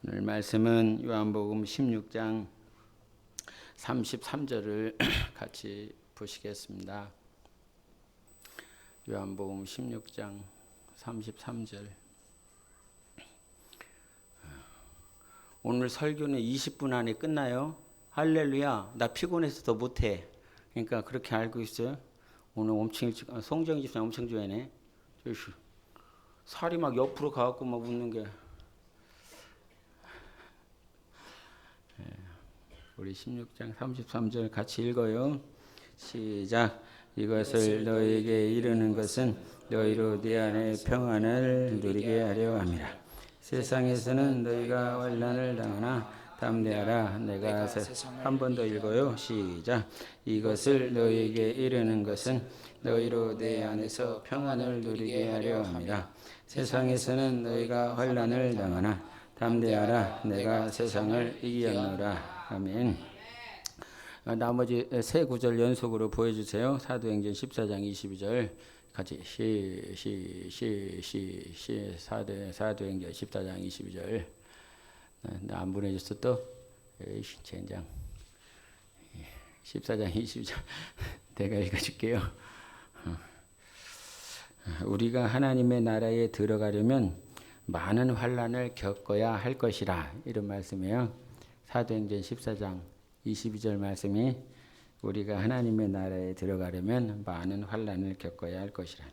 오늘 말씀은 요한복음 16장 33절을 같이 보시겠습니다. 요한복음 16장 33절. 오늘 설교는 20분 안에 끝나요. 할렐루야. 나 피곤해서 더 못해. 그러니까 그렇게 알고 있어요. 오늘 엄청 일찍, 송정 집사 엄청 좋아하네. 살이 막 옆으로 가갖고 막 웃는 게. 우리 16장 33절 같이 읽어요. 시작. 이것을 너희에게 이르는 것은 너희로 네 안에 평안을 누리게 하려 함이라. 세상에서는 너희가 환난을 당하나 담대하라. 내가 한 번 더 읽어요. 시작. 이것을 너희에게 이르는 것은 너희로 내 안에서 평안을 누리게 하려 함이라. 세상에서는 너희가 환난을 당하나 담대하라. 내가 세상을 이기었노라. 아멘. 나머지 세 구절 연속으로 보여주세요. 사도행전 14장 22절 같이 사도행전 14장 22절. 안 보내줬어 또? 에이씨 젠장. 14장 22절 내가 읽어줄게요. 우리가 하나님의 나라에 들어가려면 많은 환난을 겪어야 할 것이라, 이런 말씀이에요. 사도행전 14장 22절 말씀이 우리가 하나님의 나라에 들어가려면 많은 환난을 겪어야 할 것이라.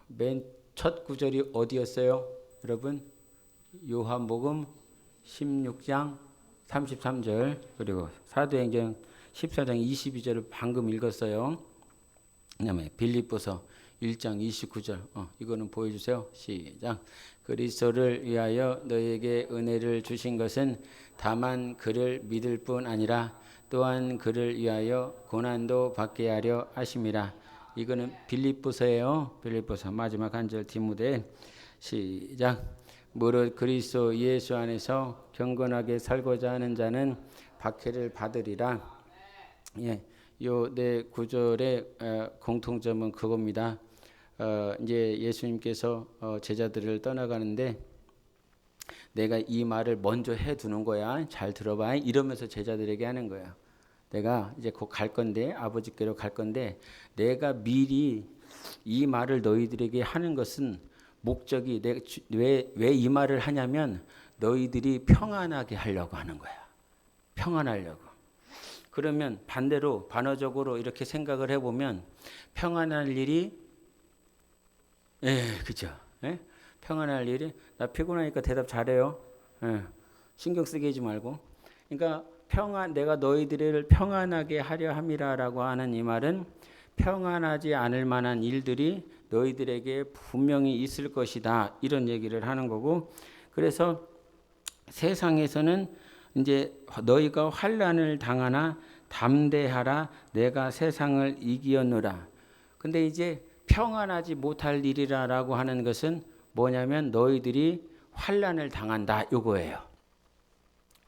맨 첫 구절이 어디였어요? 여러분, 요한복음 16장 33절, 그리고 사도행전 14장 22절을 방금 읽었어요. 그다음에 빌립보서 1장 29절, 이거는 보여주세요. 시작. 그리스도를 위하여 너희에게 은혜를 주신 것은 다만 그를 믿을 뿐 아니라 또한 그를 위하여 고난도 받게 하려 하심이라. 이거는 빌립보서예요. 빌립보서 마지막 한 절 디모데. 시작. 무릇 그리스도 예수 안에서 경건하게 살고자 하는 자는 박해를 받으리라. 예, 요 네 구절의 공통점은 그겁니다. 이제 예수님께서 제자들을 떠나가는데 내가 이 말을 먼저 해두는 거야. 잘 들어봐. 이러면서 제자들에게 하는 거야. 내가 이제 곧 갈 건데, 아버지께로 갈 건데, 내가 미리 이 말을 너희들에게 하는 것은 목적이 왜 이 말을 하냐면 너희들이 평안하게 하려고 하는 거야. 평안하려고. 그러면 반대로 반어적으로 이렇게 생각을 해보면 평안할 일이, 그죠? 평안할 일이, 나 피곤하니까 대답 잘해요. 신경 쓰게 하지 말고. 그러니까 내가 너희들을 평안하게 하려 함이라라고 하는 이 말은 평안하지 않을 만한 일들이 너희들에게 분명히 있을 것이다, 이런 얘기를 하는 거고, 그래서 세상에서는 이제 너희가 환난을 당하나 담대하라. 내가 세상을 이기었노라. 근데 이제 평안하지 못할 일이라고 하는 것은 뭐냐면 너희들이 환난을 당한다, 요거예요.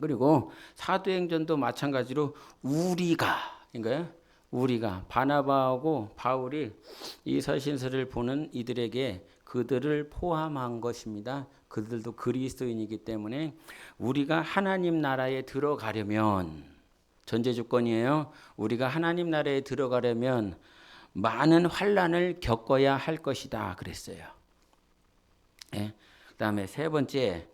그리고 사도행전도 마찬가지로 우리가 바나바하고 바울이 이 서신서를 보는 이들에게 그들을 포함한 것입니다. 그들도 그리스도인이기 때문에 우리가 하나님 나라에 들어가려면, 전제 조건이에요. 우리가 하나님 나라에 들어가려면 많은 환난을 겪어야 할 것이다, 그랬어요. 그다음에 세 번째,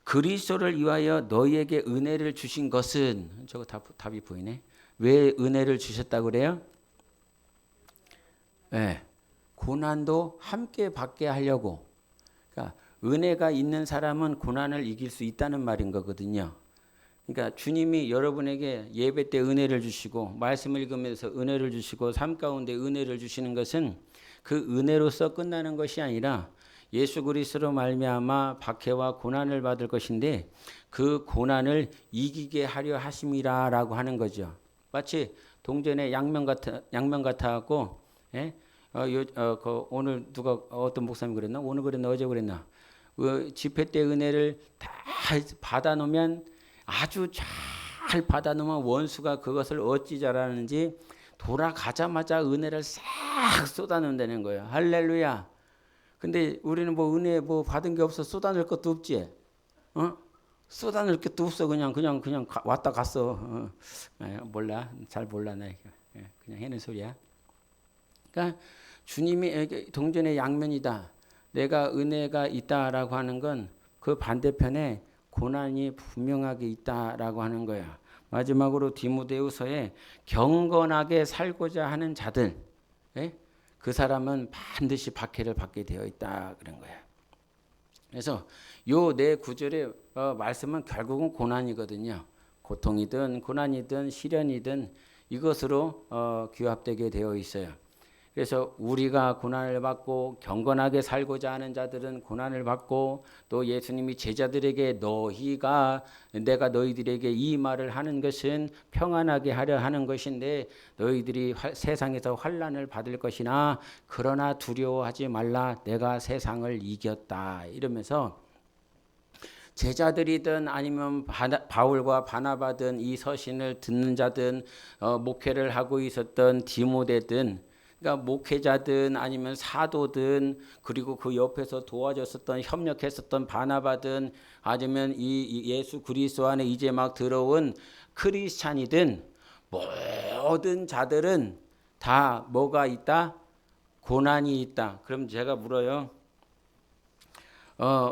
그리스도를 위하여 너희에게 은혜를 주신 것은, 저거 답이 보이네. 왜 은혜를 주셨다고 그래요? 고난도 함께 받게 하려고. 그러니까 은혜가 있는 사람은 고난을 이길 수 있다는 말인 거거든요. 그러니까 주님이 여러분에게 예배 때 은혜를 주시고 말씀을 읽으면서 은혜를 주시고 삶 가운데 은혜를 주시는 것은 그 은혜로서 끝나는 것이 아니라 예수 그리스도로 말미암아 박해와 고난을 받을 것인데 그 고난을 이기게 하려 하심이라라고 하는 거죠. 마치 동전의 양면 같아갖고, 오늘 누가 어떤 목사님 그랬나? 오늘 그랬나? 어제 그랬나? 집회 때 은혜를 다 받아놓으면, 아주 잘 받아놓으면 원수가 그것을 어찌 잘하는지 돌아가자마자 은혜를 싹 쏟아놓는다는 거예요. 할렐루야. 근데 우리는 은혜 받은 게 없어 쏟아낼 것도 없지. 쏟아낼 것도 없어. 그냥 왔다 갔어. 몰라. 잘 몰라 나 이거. 그냥 해는 소리야. 그러니까 주님이 동전의 양면이다. 내가 은혜가 있다라고 하는 건 그 반대편에 고난이 분명하게 있다라고 하는 거야. 마지막으로 디모데후서에 경건하게 살고자 하는 자들, 그 사람은 반드시 박해를 받게 되어 있다 그런 거야. 그래서 요 네 구절의 말씀은 결국은 고난이거든요. 고통이든 고난이든 시련이든 이것으로 규합되게 되어 있어요. 그래서 우리가 고난을 받고 경건하게 살고자 하는 자들은 고난을 받고, 또 예수님이 제자들에게 내가 너희들에게 이 말을 하는 것은 평안하게 하려 하는 것인데 너희들이 세상에서 환난을 받을 것이나 그러나 두려워하지 말라, 내가 세상을 이겼다 이러면서 제자들이든 아니면 바울과 바나바든 이 서신을 듣는 자든 목회를 하고 있었던 디모데든, 그러니까 목회자든 아니면 사도든, 그리고 그 옆에서 도와줬었던 협력했었던 바나바든, 아니면 이 예수 그리스도 안에 이제 막 들어온 크리스찬이든, 모든 자들은 다 뭐가 있다? 고난이 있다. 그럼 제가 물어요.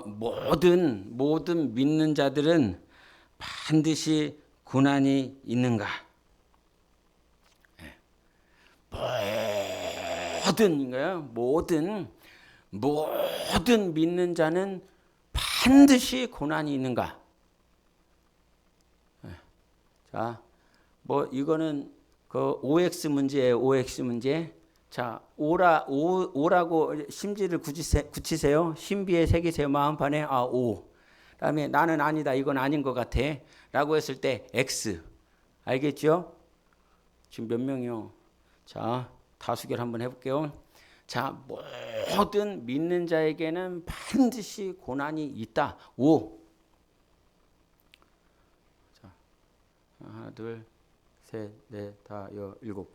모든 믿는 자들은 반드시 고난이 있는가? 모든 믿는 자는 반드시 고난이 있는가? 자, 이거는 그 OX 문제예요. OX 문제. 자, 오라고 심지를 굳히세요. 신비에 새기세요. 마음판에 O. 그다음에 나는 아니다. 이건 아닌 것 같아. 라고 했을 때 X. 알겠죠? 지금 몇 명이요? 자, 다수결 한번 해볼게요. 자, 모든 믿는 자에게는 반드시 고난이 있다. O. 자, 하나, 둘, 셋, 넷, 다, 일곱.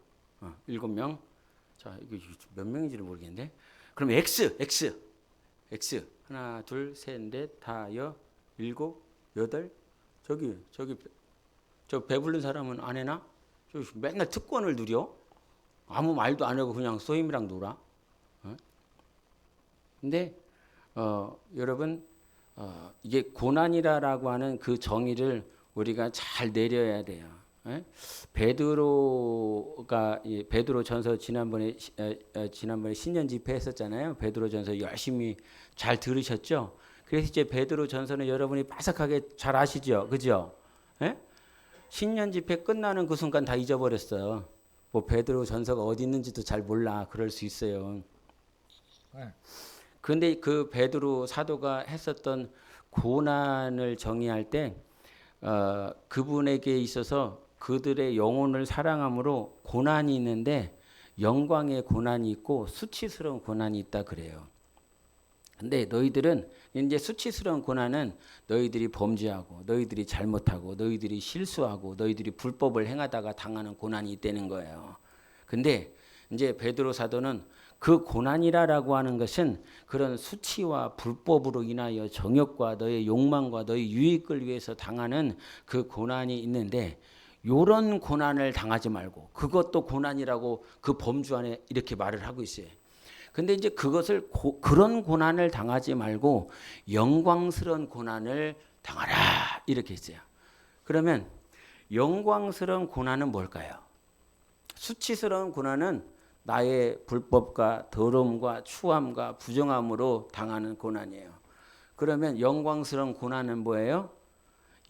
7명. 자, 이게 몇 명인지를 모르겠는데. 그럼 X. 하나, 둘, 셋, 넷, 다, 7, 8. 저 배부른 사람은 안 해나? 저 맨날 특권을 누려? 아무 말도 안 하고 그냥 소임이랑 놀아. 근데 여러분, 이게 고난이라고 하는 그 정의를 우리가 잘 내려야 돼요. 베드로 전서 지난번에 신년 집회했었잖아요. 베드로 전서 열심히 잘 들으셨죠? 그래서 이제 베드로 전서는 여러분이 빠삭하게 잘 아시죠? 그죠? 신년 집회 끝나는 그 순간 다 잊어버렸어요. 베드로 전서가 어디 있는지도 잘 몰라. 그럴 수 있어요. 그런데 그 베드로 사도가 했었던 고난을 정의할 때 그분에게 있어서 그들의 영혼을 사랑함으로 고난이 있는데 영광의 고난이 있고 수치스러운 고난이 있다 그래요. 근데 너희들은 이제 수치스러운 고난은 너희들이 범죄하고 너희들이 잘못하고 너희들이 실수하고 너희들이 불법을 행하다가 당하는 고난이 있다는 거예요. 근데 이제 베드로 사도는 그 고난이라고 하는 것은 그런 수치와 불법으로 인하여 정욕과 너의 욕망과 너의 유익을 위해서 당하는 그 고난이 있는데, 요런 고난을 당하지 말고, 그것도 고난이라고 그 범주 안에 이렇게 말을 하고 있어요. 근데 이제 그것을 그런 고난을 당하지 말고 영광스러운 고난을 당하라 이렇게 했어요. 그러면 영광스러운 고난은 뭘까요? 수치스러운 고난은 나의 불법과 더러움과 추함과 부정함으로 당하는 고난이에요. 그러면 영광스러운 고난은 뭐예요?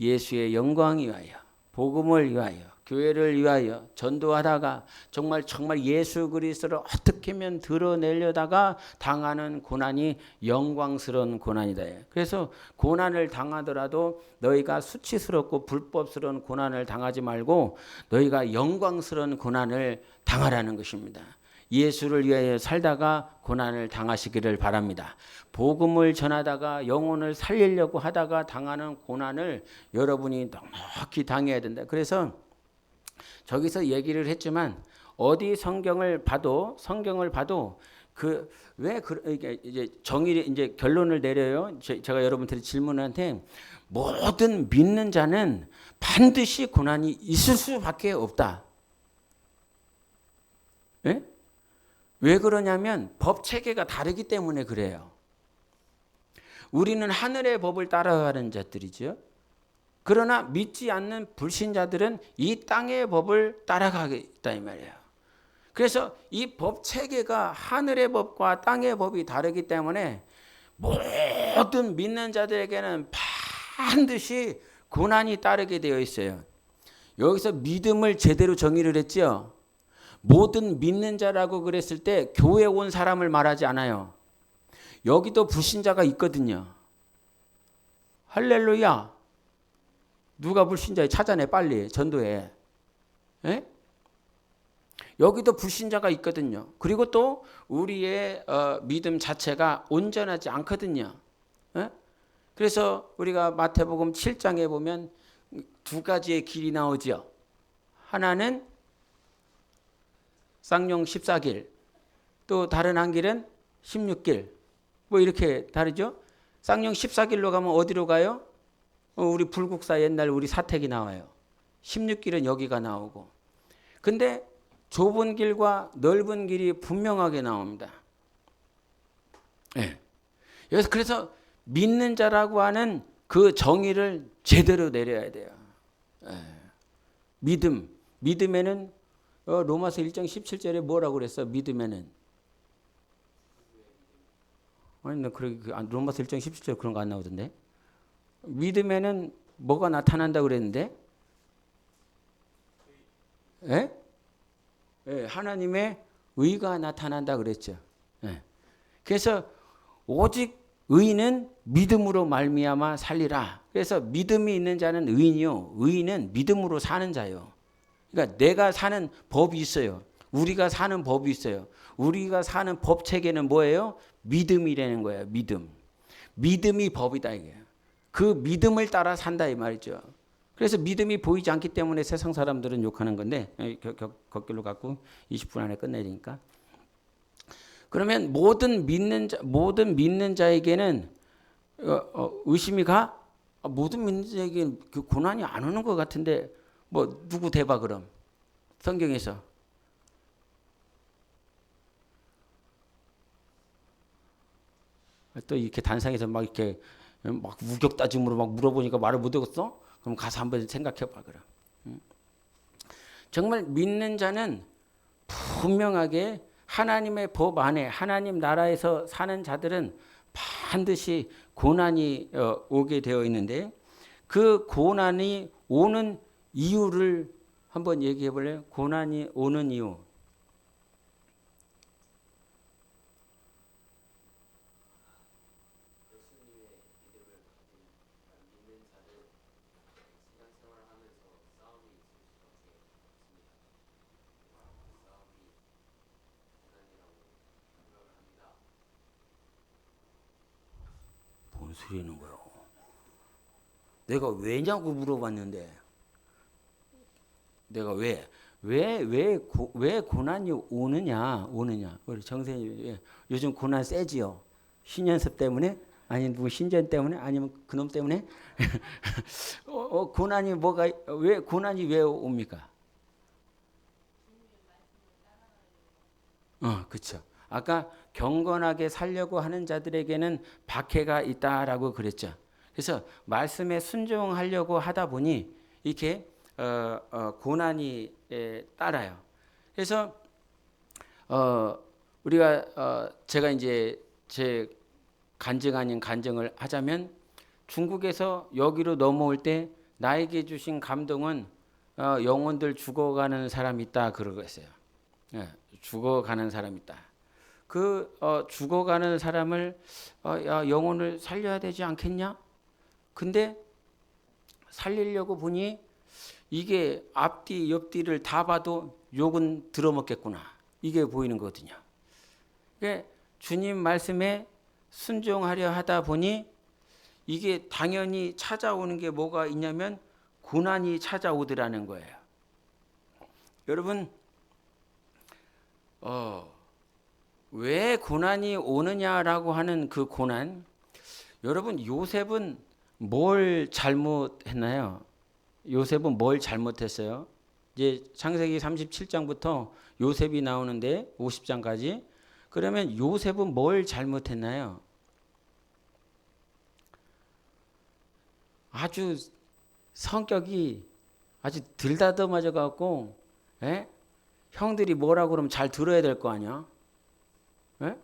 예수의 영광을 위하여, 복음을 위하여, 교회를 위하여 전도하다가 정말 예수 그리스도를 어떻게 하면 드러내려다가 당하는 고난이 영광스러운 고난이다. 그래서 고난을 당하더라도 너희가 수치스럽고 불법스러운 고난을 당하지 말고 너희가 영광스러운 고난을 당하라는 것입니다. 예수를 위하여 살다가 고난을 당하시기를 바랍니다. 복음을 전하다가 영혼을 살리려고 하다가 당하는 고난을 여러분이 넉넉히 당해야 된다. 그래서 저기서 얘기를 했지만 어디 성경을 봐도 이게 이제 정의 이제 결론을 내려요. 제가 여러분들이 질문한테 모든 믿는 자는 반드시 고난이 있을 수밖에 없다. 예? 왜 그러냐면 법 체계가 다르기 때문에 그래요. 우리는 하늘의 법을 따라가는 자들이죠. 그러나 믿지 않는 불신자들은 이 땅의 법을 따라가겠다 이 말이에요. 그래서 이 법 체계가 하늘의 법과 땅의 법이 다르기 때문에 모든 믿는 자들에게는 반드시 고난이 따르게 되어 있어요. 여기서 믿음을 제대로 정의를 했죠. 모든 믿는 자라고 그랬을 때 교회 온 사람을 말하지 않아요. 여기도 불신자가 있거든요. 할렐루야. 누가 불신자에 찾아내 빨리 전도해. 에? 여기도 불신자가 있거든요. 그리고 또 우리의 믿음 자체가 온전하지 않거든요. 에? 그래서 우리가 마태복음 7장에 보면 두 가지의 길이 나오죠. 하나는 쌍용 14길, 또 다른 한 길은 16길. 뭐 이렇게 다르죠. 쌍용 14길로 가면 어디로 가요? 우리 불국사 옛날 우리 사택이 나와요. 16길은 여기가 나오고. 근데 좁은 길과 넓은 길이 분명하게 나옵니다. 네. 그래서 믿는 자라고 하는 그 정의를 제대로 내려야 돼요. 네. 믿음에는 로마서 1장 17절에 뭐라고 그랬어? 믿음에는. 아니, 나 로마서 1장 17절 그런 거 안 나오던데. 믿음에는 뭐가 나타난다 그랬는데? 예? 예, 하나님의 의가 나타난다 그랬죠. 예. 그래서 오직 의인은 믿음으로 말미암아 살리라. 그래서 믿음이 있는 자는 의인이요. 의인은 믿음으로 사는 자요. 그러니까 내가 사는 법이 있어요. 우리가 사는 법이 있어요. 우리가 사는 법 체계는 뭐예요? 믿음이라는 거예요. 믿음이 법이다 이게. 그 믿음을 따라 산다 이 말이죠. 그래서 믿음이 보이지 않기 때문에 세상 사람들은 욕하는 건데 걷길로 갖고 20분 안에 끝내야 되니까. 그러면 모든 믿는 자에게는 의심이 가? 모든 믿는 자에게는 그 고난이 안 오는 것 같은데 뭐 누구 대봐 그럼 성경에서. 또 이렇게 단상에서 막 이렇게 막 우격다짐으로 막 물어보니까 말을 못 하겠어? 그럼 가서 한번 생각해봐 그럼. 정말 믿는 자는 분명하게 하나님의 법 안에 하나님 나라에서 사는 자들은 반드시 고난이 오게 되어 있는데 그 고난이 오는 이유를 한번 얘기해 볼래요? 고난이 오는 이유. 뭔 소리 하는 거야? 내가 왜냐고 물어봤는데 내가 왜 고난이 오느냐 우리 정선이 요즘 고난 세지요. 신연섭 때문에 아니면 누구 신전 때문에 아니면 그놈 때문에 고난이 왜 고난이 왜 옵니까? 그렇죠. 아까 경건하게 살려고 하는 자들에게는 박해가 있다라고 그랬죠. 그래서 말씀에 순종하려고 하다 보니 이렇게 고난이 따라요. 그래서 우리가 제가 이제 제 간증 아닌 간증을 하자면 중국에서 여기로 넘어올 때 나에게 주신 감동은 영혼들 죽어가는 사람이 있다 그러겠어요. 예, 죽어가는 사람이 있다. 그 죽어가는 사람을 야, 영혼을 살려야 되지 않겠냐? 근데 살리려고 보니 이게 앞뒤 옆뒤를 다 봐도 욕은 들어먹겠구나. 이게 보이는 거거든요. 그러니까 주님 말씀에 순종하려 하다 보니 이게 당연히 찾아오는 게 뭐가 있냐면 고난이 찾아오더라는 거예요. 여러분 왜 고난이 오느냐라고 하는 그 고난, 여러분 요셉은 뭘 잘못했나요? 요셉은 뭘 잘못했어요? 이제 창세기 37장부터 요셉이 나오는데 50장까지. 그러면 요셉은 뭘 잘못했나요? 아주 성격이 아주 들다듬어져 갖고, 예? 형들이 뭐라고 그러면 잘 들어야 될 거 아니야? 예?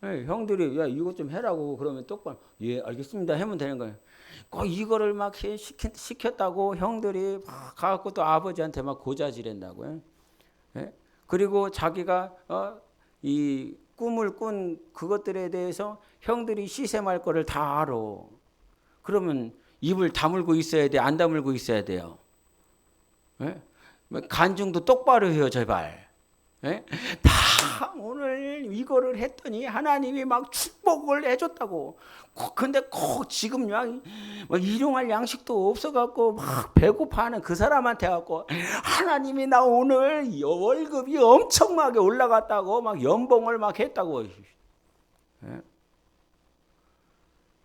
예, 형들이 야 이것 좀 해라고 그러면 똑바로 예 알겠습니다 하면 되는 거예요. 꼭 이거를 막 시켰다고 형들이 막 가갖고 또 아버지한테 막 고자질한다고요. 예? 그리고 자기가 이 꿈을 꾼 그것들에 대해서 형들이 시샘할 거를 다 알아. 그러면 입을 다물고 있어야 돼, 안 다물고 있어야 돼요. 예? 간증도 똑바로 해요, 제발. 예? 다 오늘 이거를 했더니 하나님이 막 축복을 해줬다고. 근데 꼭 지금 막 일용할 양식도 없어갖고 막 배고파하는 그 사람한테 갖고 하나님이 나 오늘 월급이 엄청나게 올라갔다고 막 연봉을 막 했다고. 예?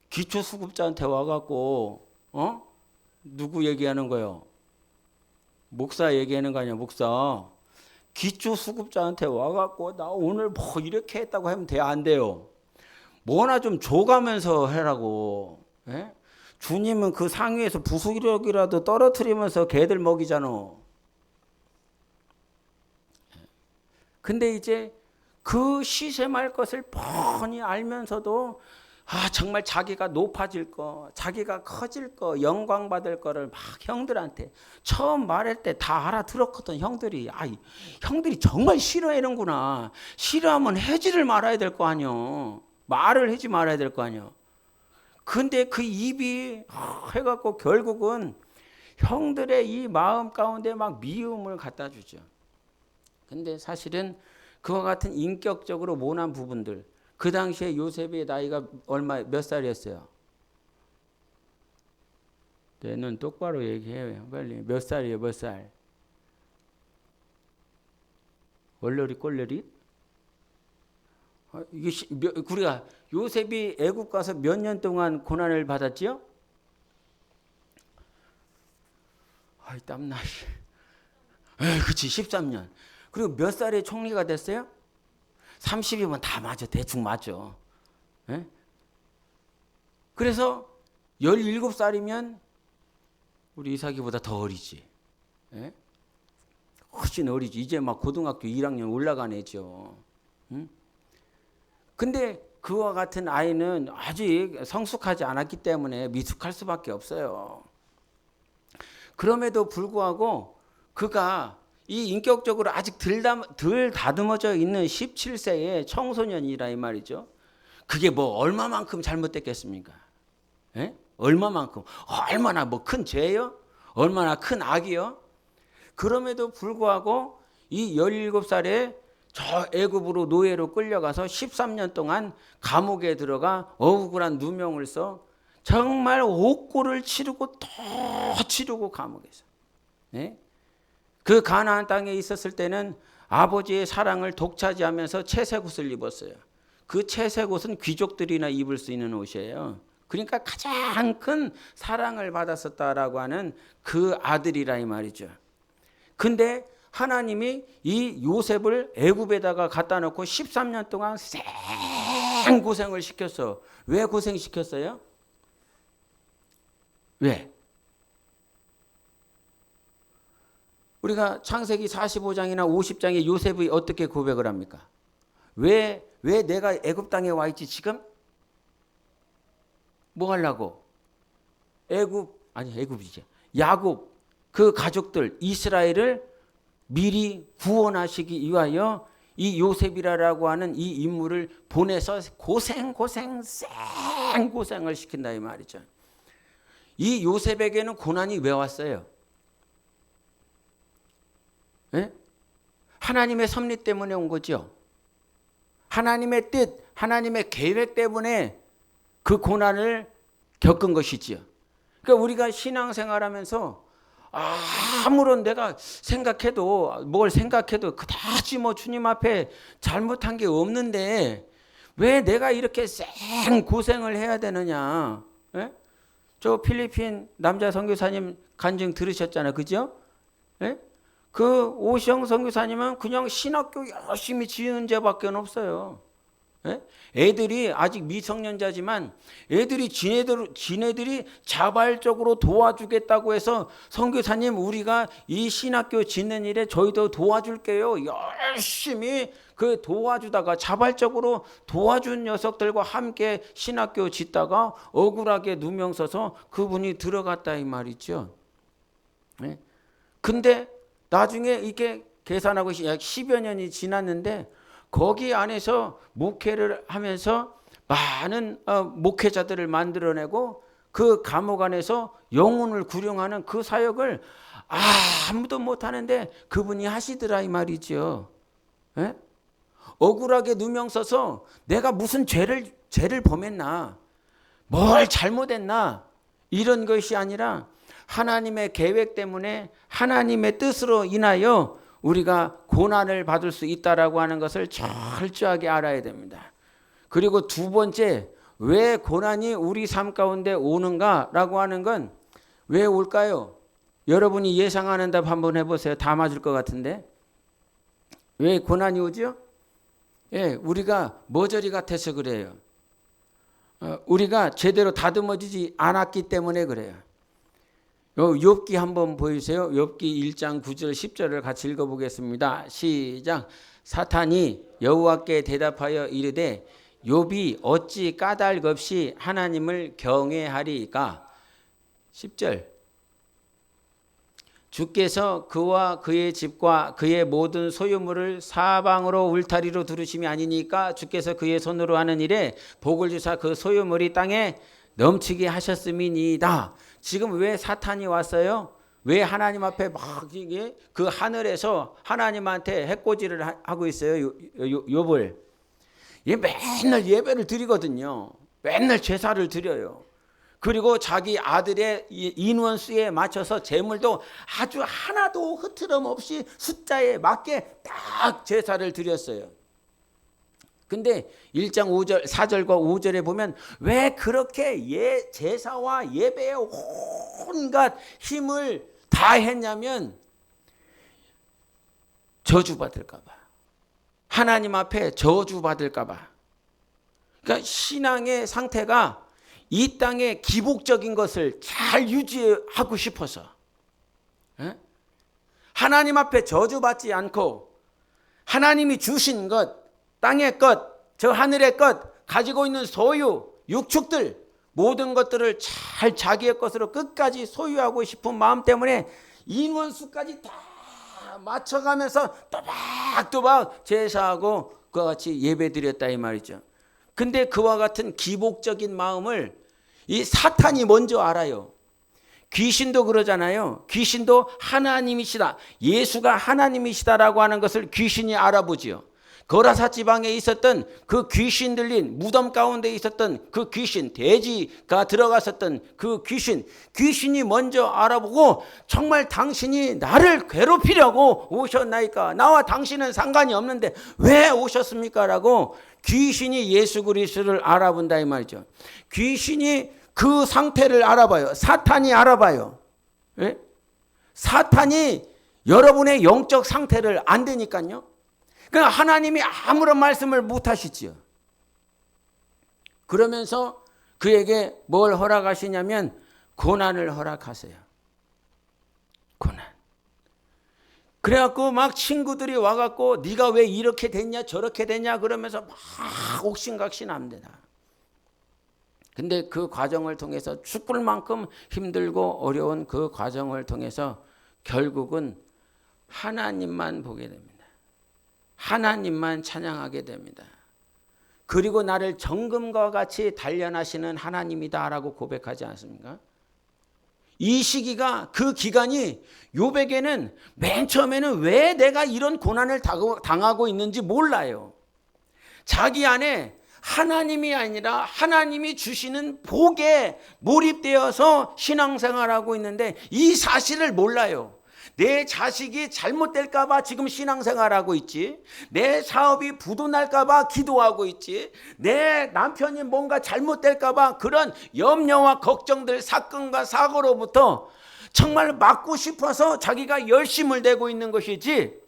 기초수급자한테 와갖고 누구 얘기하는 거예요? 목사 얘기하는 거 아니야, 목사. 기초수급자한테 와갖고 나 오늘 뭐 이렇게 했다고 하면 돼? 안 돼요. 뭐나 좀 줘가면서 해라고. 예? 주님은 그 상위에서 부수력이라도 떨어뜨리면서 개들 먹이잖아. 근데 이제 그 시샘할 것을 뻔히 알면서도 정말 자기가 높아질 거, 자기가 커질 거, 영광 받을 거를 막 형들한테 처음 말할 때 다 알아들었거든. 형들이 형들이 정말 싫어하는구나. 싫어하면 해지를 말아야 될 거 아니요. 말을 하지 말아야 될 거 아니요. 근데 그 입이 해갖고 결국은 형들의 이 마음 가운데 막 미움을 갖다 주죠. 근데 사실은 그와 같은 인격적으로 모난 부분들, 그 당시에 요셉의 나이가 몇 살이었어요? 네, 똑바로 얘기해요. 빨리. 몇 살이에요? 몇 살? 얼러리 꼴러리? 우리가 요셉이 애굽 가서 몇 년 동안 고난을 받았지요? 땀나. 그치, 13년. 그리고 몇 살에 총리가 됐어요? 30이면 다 맞아. 대충 맞죠. 예? 그래서 17살이면 우리 이삭이보다 더 어리지. 예? 훨씬 어리지. 이제 막 고등학교 1학년 올라간 애죠. 응? 근데 그와 같은 아이는 아직 성숙하지 않았기 때문에 미숙할 수밖에 없어요. 그럼에도 불구하고 그가 이 인격적으로 아직 덜 다듬어져 있는 17세의 청소년이라 이 말이죠. 그게 뭐 얼마만큼 잘못됐겠습니까? 예? 얼마만큼? 얼마나 뭐 큰 죄요? 얼마나 큰 악이요? 그럼에도 불구하고 이 17살에 저 애굽으로 노예로 끌려가서 13년 동안 감옥에 들어가 억울한 누명을 써 정말 옥고를 치르고 또 치르고 감옥에서. 예? 그 가나안 땅에 있었을 때는 아버지의 사랑을 독차지하면서 채색옷을 입었어요. 그 채색옷은 귀족들이나 입을 수 있는 옷이에요. 그러니까 가장 큰 사랑을 받았었다라고 하는 그 아들이라 이 말이죠. 근데 하나님이 이 요셉을 애굽에다가 갖다 놓고 13년 동안 생고생을 시켰어. 왜 고생시켰어요? 왜? 우리가 창세기 45장이나 50장에 요셉이 어떻게 고백을 합니까? 왜 내가 애굽 땅에 와 있지 지금? 뭐 하려고? 애굽이지. 야곱 그 가족들 이스라엘을 미리 구원하시기 위하여 이 요셉이라고 하는 이 인물을 보내서 고생을 시킨다 이 말이죠. 이 요셉에게는 고난이 왜 왔어요? 예? 하나님의 섭리 때문에 온 거죠. 하나님의 뜻, 하나님의 계획 때문에 그 고난을 겪은 것이지요. 그러니까 우리가 신앙생활하면서 아무런 내가 생각해도 뭘 생각해도 그다지 뭐 주님 앞에 잘못한 게 없는데 왜 내가 이렇게 생 고생을 해야 되느냐? 예? 저 필리핀 남자 선교사님 간증 들으셨잖아요, 그죠? 예? 그 오시영 선교사님은 그냥 신학교 열심히 지은 죄밖에 없어요. 예? 애들이 아직 미성년자지만 애들이 지네들이 자발적으로 도와주겠다고 해서 선교사님 우리가 이 신학교 짓는 일에 저희도 도와줄게요. 열심히 그 도와주다가 자발적으로 도와준 녀석들과 함께 신학교 짓다가 억울하게 누명 써서 그분이 들어갔다 이 말이죠. 예? 근데 나중에 이게 계산하고 약 10여 년이 지났는데 거기 안에서 목회를 하면서 많은 목회자들을 만들어내고 그 감옥 안에서 영혼을 구령하는 그 사역을 아무도 못하는데 그분이 하시더라 이 말이죠. 예? 억울하게 누명 써서 내가 무슨 죄를 범했나, 뭘 잘못했나 이런 것이 아니라 하나님의 계획 때문에 하나님의 뜻으로 인하여 우리가 고난을 받을 수 있다라고 하는 것을 철저하게 알아야 됩니다. 그리고 두 번째, 왜 고난이 우리 삶 가운데 오는가라고 하는 건 왜 올까요? 여러분이 예상하는 답 한번 해보세요. 다 맞을 것 같은데. 왜 고난이 오죠? 예, 우리가 머저리 같아서 그래요. 우리가 제대로 다듬어지지 않았기 때문에 그래요. 욥기 한번 보여주세요. 욥기 1장 9절 10절을 같이 읽어보겠습니다. 시작. 사탄이 여호와께 대답하여 이르되 욥이 어찌 까닭 없이 하나님을 경외하리까. 10절. 주께서 그와 그의 집과 그의 모든 소유물을 사방으로 울타리로 두르심이 아니니까 주께서 그의 손으로 하는 일에 복을 주사 그 소유물이 땅에 넘치게 하셨음이니이다. 지금 왜 사탄이 왔어요? 왜 하나님 앞에 막 이게 그 하늘에서 하나님한테 해코지를 하고 있어요? 욥을. 얘 맨날 예배를 드리거든요. 맨날 제사를 드려요. 그리고 자기 아들의 인원수에 맞춰서 제물도 아주 하나도 흐트럼 없이 숫자에 맞게 딱 제사를 드렸어요. 근데 1장 5절, 4절과 5절에 보면 왜 그렇게 제사와 예배에 온갖 힘을 다 했냐면 저주받을까 봐. 하나님 앞에 저주받을까 봐. 그러니까 신앙의 상태가 이 땅의 기복적인 것을 잘 유지하고 싶어서 하나님 앞에 저주받지 않고 하나님이 주신 것, 땅의 것, 저 하늘의 것, 가지고 있는 소유, 육축들 모든 것들을 잘 자기의 것으로 끝까지 소유하고 싶은 마음 때문에 인원수까지 다 맞춰가면서 또박또박 제사하고 그와 같이 예배드렸다 이 말이죠. 근데 그와 같은 기복적인 마음을 이 사탄이 먼저 알아요. 귀신도 그러잖아요. 귀신도 하나님이시다, 예수가 하나님이시다라고 하는 것을 귀신이 알아보지요. 거라사 지방에 있었던 그 귀신 들린 무덤 가운데 있었던 그 귀신, 돼지가 들어갔었던 그 귀신이 먼저 알아보고 정말 당신이 나를 괴롭히려고 오셨나이까? 나와 당신은 상관이 없는데 왜 오셨습니까? 라고 귀신이 예수 그리스도를 알아본다 이 말이죠. 귀신이 그 상태를 알아봐요. 사탄이 알아봐요. 예? 사탄이 여러분의 영적 상태를 안 되니까요. 그러니까 하나님이 아무런 말씀을 못 하시지요. 그러면서 그에게 뭘 허락하시냐면 고난을 허락하세요. 고난. 그래갖고 막 친구들이 와갖고 네가 왜 이렇게 됐냐 저렇게 됐냐 그러면서 막 옥신각신합니다. 근데 그 과정을 통해서 죽을 만큼 힘들고 어려운 그 과정을 통해서 결국은 하나님만 보게 됩니다. 하나님만 찬양하게 됩니다. 그리고 나를 정금과 같이 단련하시는 하나님이다라고 고백하지 않습니까? 이 시기가 그 기간이 욥에게는 맨 처음에는 왜 내가 이런 고난을 당하고 있는지 몰라요. 자기 안에 하나님이 아니라 하나님이 주시는 복에 몰입되어서 신앙생활하고 있는데 이 사실을 몰라요. 내 자식이 잘못될까 봐 지금 신앙생활하고 있지. 내 사업이 부도날까 봐 기도하고 있지. 내 남편이 뭔가 잘못될까 봐 그런 염려와 걱정들, 사건과 사고로부터 정말 막고 싶어서 자기가 열심을 내고 있는 것이지,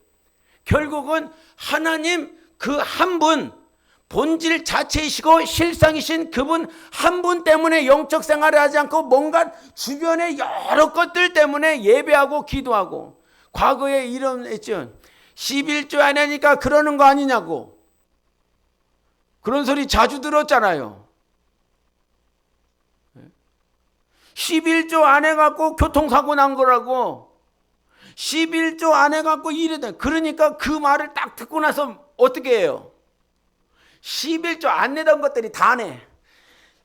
결국은 하나님 그 한 분, 본질 자체이시고 실상이신 그분 한 분 때문에 영적 생활을 하지 않고 뭔가 주변의 여러 것들 때문에 예배하고 기도하고, 과거에 이런 했죠. 11조 안 하니까 그러는 거 아니냐고, 그런 소리 자주 들었잖아요. 11조 안 해갖고 교통사고 난 거라고, 11조 안 해갖고 이래다. 그러니까 그 말을 딱 듣고 나서 어떻게 해요? 11조 안 내던 것들이 다 내.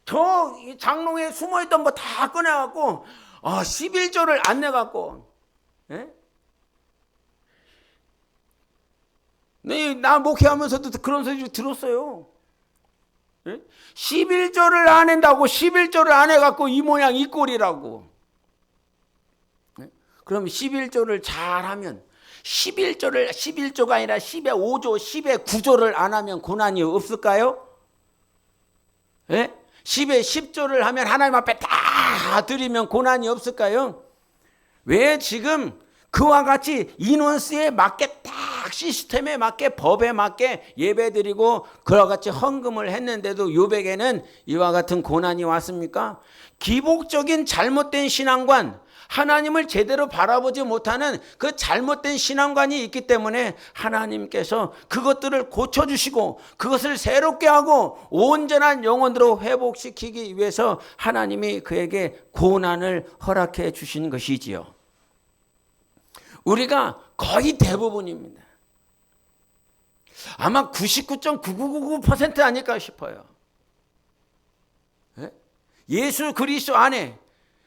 저 장롱에 숨어있던 거 다 꺼내갖고 11조를 안 내갖고, 예? 네, 나 목회하면서도 그런 소리 들었어요. 예? 11조를 안 한다고 11조를 안 해갖고 이 모양 이 꼴이라고. 예? 그럼 11조를 잘하면 11조가 아니라 10의 5조, 10의 9조를 안 하면 고난이 없을까요? 예? 10의 10조를 하면 하나님 앞에 다 드리면 고난이 없을까요? 왜 지금 그와 같이 인원수에 맞게 딱 시스템에 맞게 법에 맞게 예배드리고 그와 같이 헌금을 했는데도 요백에는 이와 같은 고난이 왔습니까? 기복적인 잘못된 신앙관, 하나님을 제대로 바라보지 못하는 그 잘못된 신앙관이 있기 때문에 하나님께서 그것들을 고쳐주시고 그것을 새롭게 하고 온전한 영혼으로 회복시키기 위해서 하나님이 그에게 고난을 허락해 주신 것이지요. 우리가 거의 대부분입니다. 아마 99.9999% 아닐까 싶어요. 예수 그리스도 안에,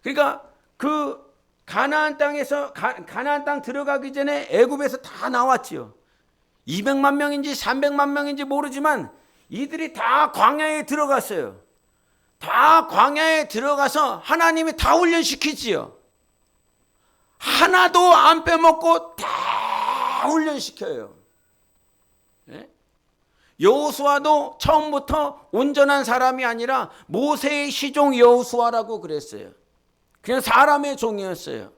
그러니까 그 가나안 땅에서 가나안 땅 들어가기 전에 애굽에서 다 나왔지요. 200만 명인지 300만 명인지 모르지만 이들이 다 광야에 들어갔어요. 다 광야에 들어가서 하나님이 다 훈련시키지요. 하나도 안 빼먹고 다 훈련시켜요. 예? 여호수아도 처음부터 온전한 사람이 아니라 모세의 시종 여호수아라고 그랬어요. 그냥 사람의 종이었어요.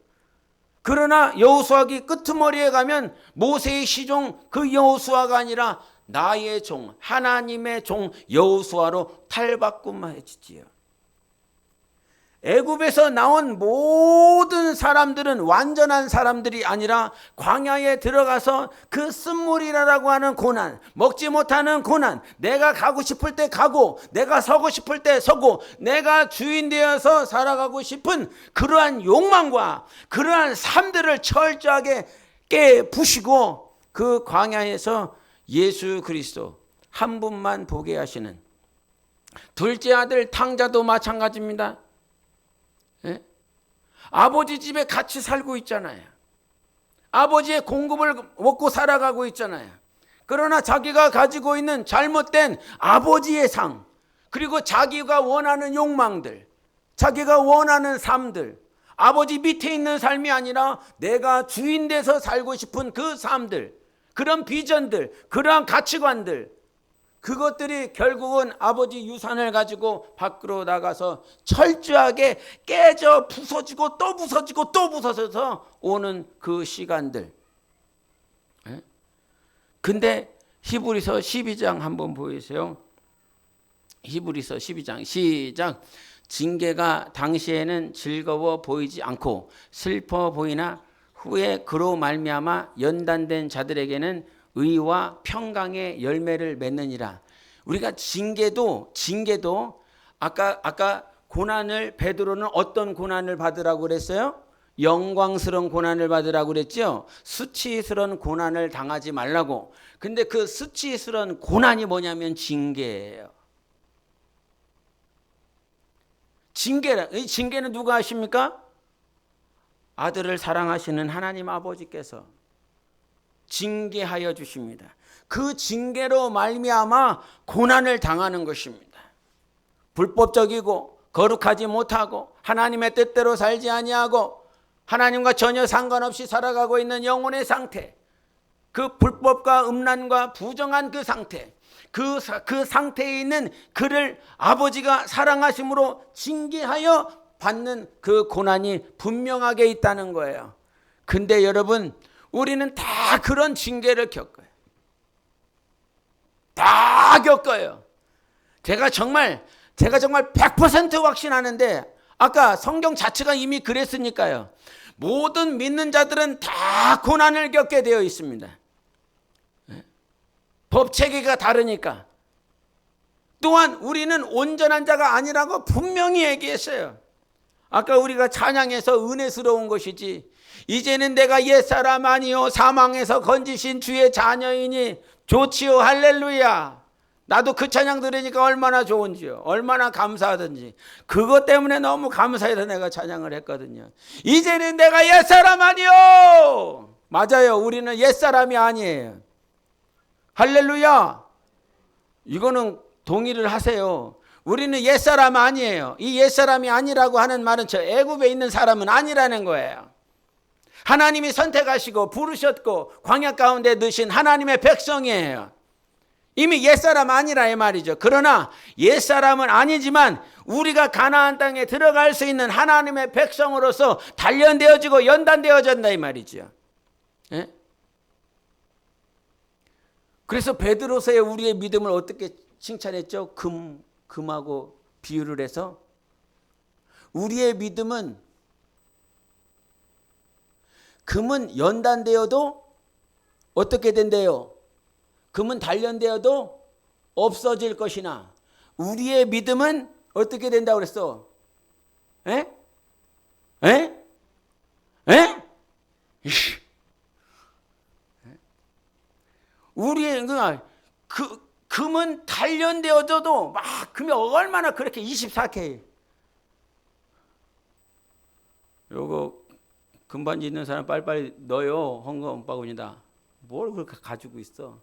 그러나 여호수아기 끄트머리에 가면 모세의 시종 그 여호수아가 아니라 나의 종, 하나님의 종 여호수아로 탈바꿈하였지요. 애굽에서 나온 모든 사람들은 완전한 사람들이 아니라 광야에 들어가서 그 쓴물이라고 하는 고난, 먹지 못하는 고난, 내가 가고 싶을 때 가고 내가 서고 싶을 때 서고 내가 주인 되어서 살아가고 싶은 그러한 욕망과 그러한 삶들을 철저하게 깨부시고 그 광야에서 예수 그리스도 한 분만 보게 하시는, 둘째 아들 탕자도 마찬가지입니다. 예? 아버지 집에 같이 살고 있잖아요. 아버지의 공급을 먹고 살아가고 있잖아요. 그러나 자기가 가지고 있는 잘못된 아버지의 상, 그리고 자기가 원하는 욕망들, 자기가 원하는 삶들, 아버지 밑에 있는 삶이 아니라 내가 주인 돼서 살고 싶은 그 삶들, 그런 비전들, 그러한 가치관들, 그것들이 결국은 아버지 유산을 가지고 밖으로 나가서 철저하게 깨져 부서지고 또 부서지고 또 부서져서 오는 그 시간들. 근데 히브리서 12장 한번 보이세요. 히브리서 12장 시작. 징계가 당시에는 즐거워 보이지 않고 슬퍼 보이나 후에 그로 말미암아 연단된 자들에게는 의와 평강의 열매를 맺느니라. 우리가 징계도 아까 고난을, 베드로는 어떤 고난을 받으라고 그랬어요? 영광스러운 고난을 받으라고 그랬죠. 수치스러운 고난을 당하지 말라고. 근데 그 수치스러운 고난이 뭐냐면 징계예요. 징계는 누가 하십니까? 아들을 사랑하시는 하나님 아버지께서 징계하여 주십니다. 그 징계로 말미암아 고난을 당하는 것입니다. 불법적이고 거룩하지 못하고 하나님의 뜻대로 살지 아니하고 하나님과 전혀 상관없이 살아가고 있는 영혼의 상태, 그 불법과 음란과 부정한 그 상태, 그 상태에 있는 그를 아버지가 사랑하심으로 징계하여 받는 그 고난이 분명하게 있다는 거예요. 근데 여러분, 우리는 다 그런 징계를 겪어요. 다 겪어요. 제가 정말 100% 확신하는데, 아까 성경 자체가 이미 그랬으니까요. 모든 믿는 자들은 다 고난을 겪게 되어 있습니다. 법 체계가 다르니까. 또한 우리는 온전한 자가 아니라고 분명히 얘기했어요. 아까 우리가 찬양해서 은혜스러운 것이지, 이제는 내가 옛사람 아니요 사망에서 건지신 주의 자녀이니 좋지요. 할렐루야. 나도 그 찬양 들으니까 얼마나 좋은지요. 얼마나 감사하든지. 그것 때문에 너무 감사해서 내가 찬양을 했거든요. 이제는 내가 옛사람 아니요. 맞아요. 우리는 옛사람이 아니에요. 할렐루야. 이거는 동의를 하세요. 우리는 옛사람 아니에요. 이 옛사람이 아니라고 하는 말은 저 애굽에 있는 사람은 아니라는 거예요. 하나님이 선택하시고 부르셨고 광야 가운데 넣으신 하나님의 백성이에요. 이미 옛사람 아니라 이 말이죠. 그러나 옛사람은 아니지만 우리가 가나안 땅에 들어갈 수 있는 하나님의 백성으로서 단련되어지고 연단되어졌다 이 말이죠. 예? 그래서 베드로서의 우리의 믿음을 어떻게 칭찬했죠? 금하고 비유를 해서 우리의 믿음은 금은 연단되어도 어떻게 된대요? 금은 단련되어도 없어질 것이나 우리의 믿음은 어떻게 된다고 그랬어? 에? 에? 에? 우리의 금은 단련되어도 막 금이 얼마나 그렇게 24K. 요거 금반지 있는 사람 빨리빨리 넣어요. 헌금 바구니다. 뭘 그렇게 가지고 있어?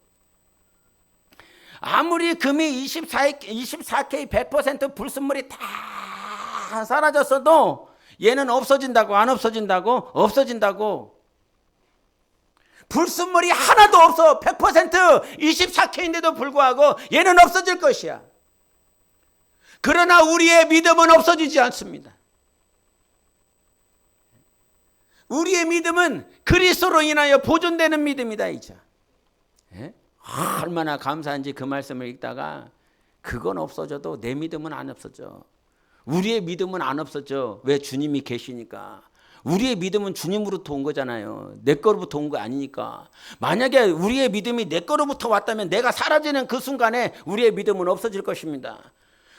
아무리 금이 24K 100% 불순물이 다 사라졌어도 얘는 없어진다고. 안 없어진다고? 없어진다고. 불순물이 하나도 없어. 100% 24K인데도 불구하고 얘는 없어질 것이야. 그러나 우리의 믿음은 없어지지 않습니다. 우리의 믿음은 그리스도로 인하여 보존되는 믿음이다 이제. 예? 얼마나 감사한지 그 말씀을 읽다가 그건 없어져도 내 믿음은 안 없어져. 우리의 믿음은 안 없어져. 왜? 주님이 계시니까. 우리의 믿음은 주님으로부터 온 거잖아요. 내 거로부터 온 거 아니니까. 만약에 우리의 믿음이 내 거로부터 왔다면 내가 사라지는 그 순간에 우리의 믿음은 없어질 것입니다.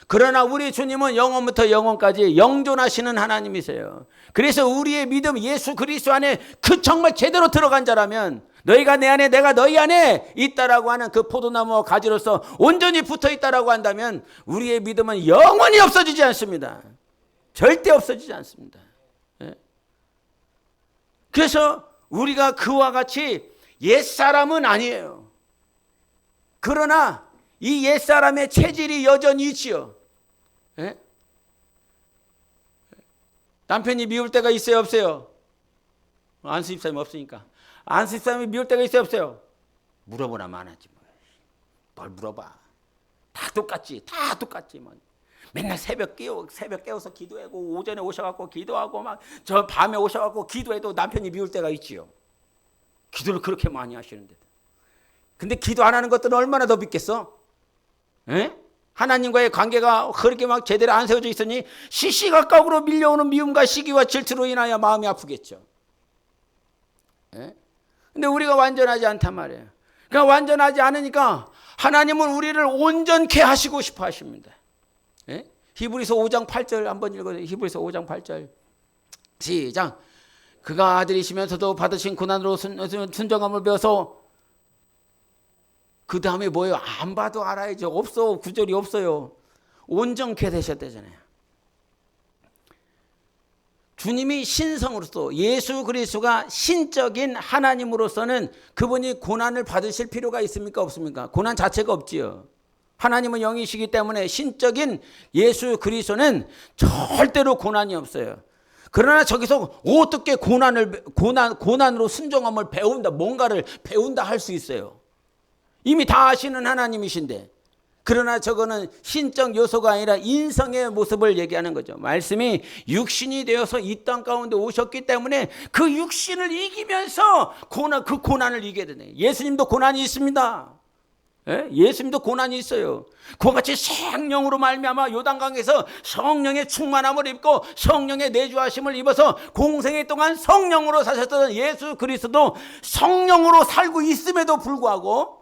그러나 우리 주님은 영원부터 영원까지 영존하시는 하나님이세요. 그래서 우리의 믿음 예수 그리스도 안에 그 정말 제대로 들어간 자라면 너희가 내 안에 내가 너희 안에 있다라고 하는 그 포도나무와 가지로서 온전히 붙어 있다라고 한다면 우리의 믿음은 영원히 없어지지 않습니다. 절대 없어지지 않습니다. 그래서 우리가 그와 같이 옛사람은 아니에요. 그러나 이 옛사람의 체질이 여전히 있지요. 예? 남편이 미울 때가 있어요 없어요? 안수 집사님 없으니까. 안수 집사님이 미울 때가 있어요 없어요? 물어보나 마나지 뭐. 뭘 물어봐. 다 똑같지. 다 똑같지 뭐. 맨날 새벽 깨워서 기도하고 오전에 오셔갖고 기도하고 막 저 밤에 오셔갖고 기도해도 남편이 미울 때가 있지요. 기도를 그렇게 많이 하시는데. 근데 기도 안 하는 것들은 얼마나 더 믿겠어? 에? 하나님과의 관계가 그렇게 막 제대로 안 세워져 있으니 시시각각으로 밀려오는 미움과 시기와 질투로 인하여 마음이 아프겠죠. 에? 근데 우리가 완전하지 않단 말이에요. 그러니까 완전하지 않으니까 하나님은 우리를 온전케 하시고 싶어 하십니다. 예? 히브리서 5장 8절 한번 읽어요. 히브리서 5장 8절 시작. 그가 아들이시면서도 받으신 고난으로 순정함을 배워서 그 다음에 뭐예요? 안 봐도 알아야죠. 없어. 구절이 없어요. 온전케 되셨다잖아요. 주님이 신성으로서 예수 그리스도가 신적인 하나님으로서는 그분이 고난을 받으실 필요가 있습니까? 없습니까? 고난 자체가 없지요. 하나님은 영이시기 때문에 신적인 예수 그리스도는 절대로 고난이 없어요. 그러나 저기서 어떻게 고난으로 순종함을 배운다, 뭔가를 배운다 할 수 있어요. 이미 다 아시는 하나님이신데. 그러나 저거는 신적 요소가 아니라 인성의 모습을 얘기하는 거죠. 말씀이 육신이 되어서 이 땅 가운데 오셨기 때문에 그 육신을 이기면서 그 고난을 이기게 되네. 예수님도 고난이 있습니다. 예수님도 고난이 있어요. 그와 같이 성령으로 말미암아 요단강에서 성령의 충만함을 입고 성령의 내주하심을 입어서 공생애 동안 성령으로 사셨던 예수 그리스도도 성령으로 살고 있음에도 불구하고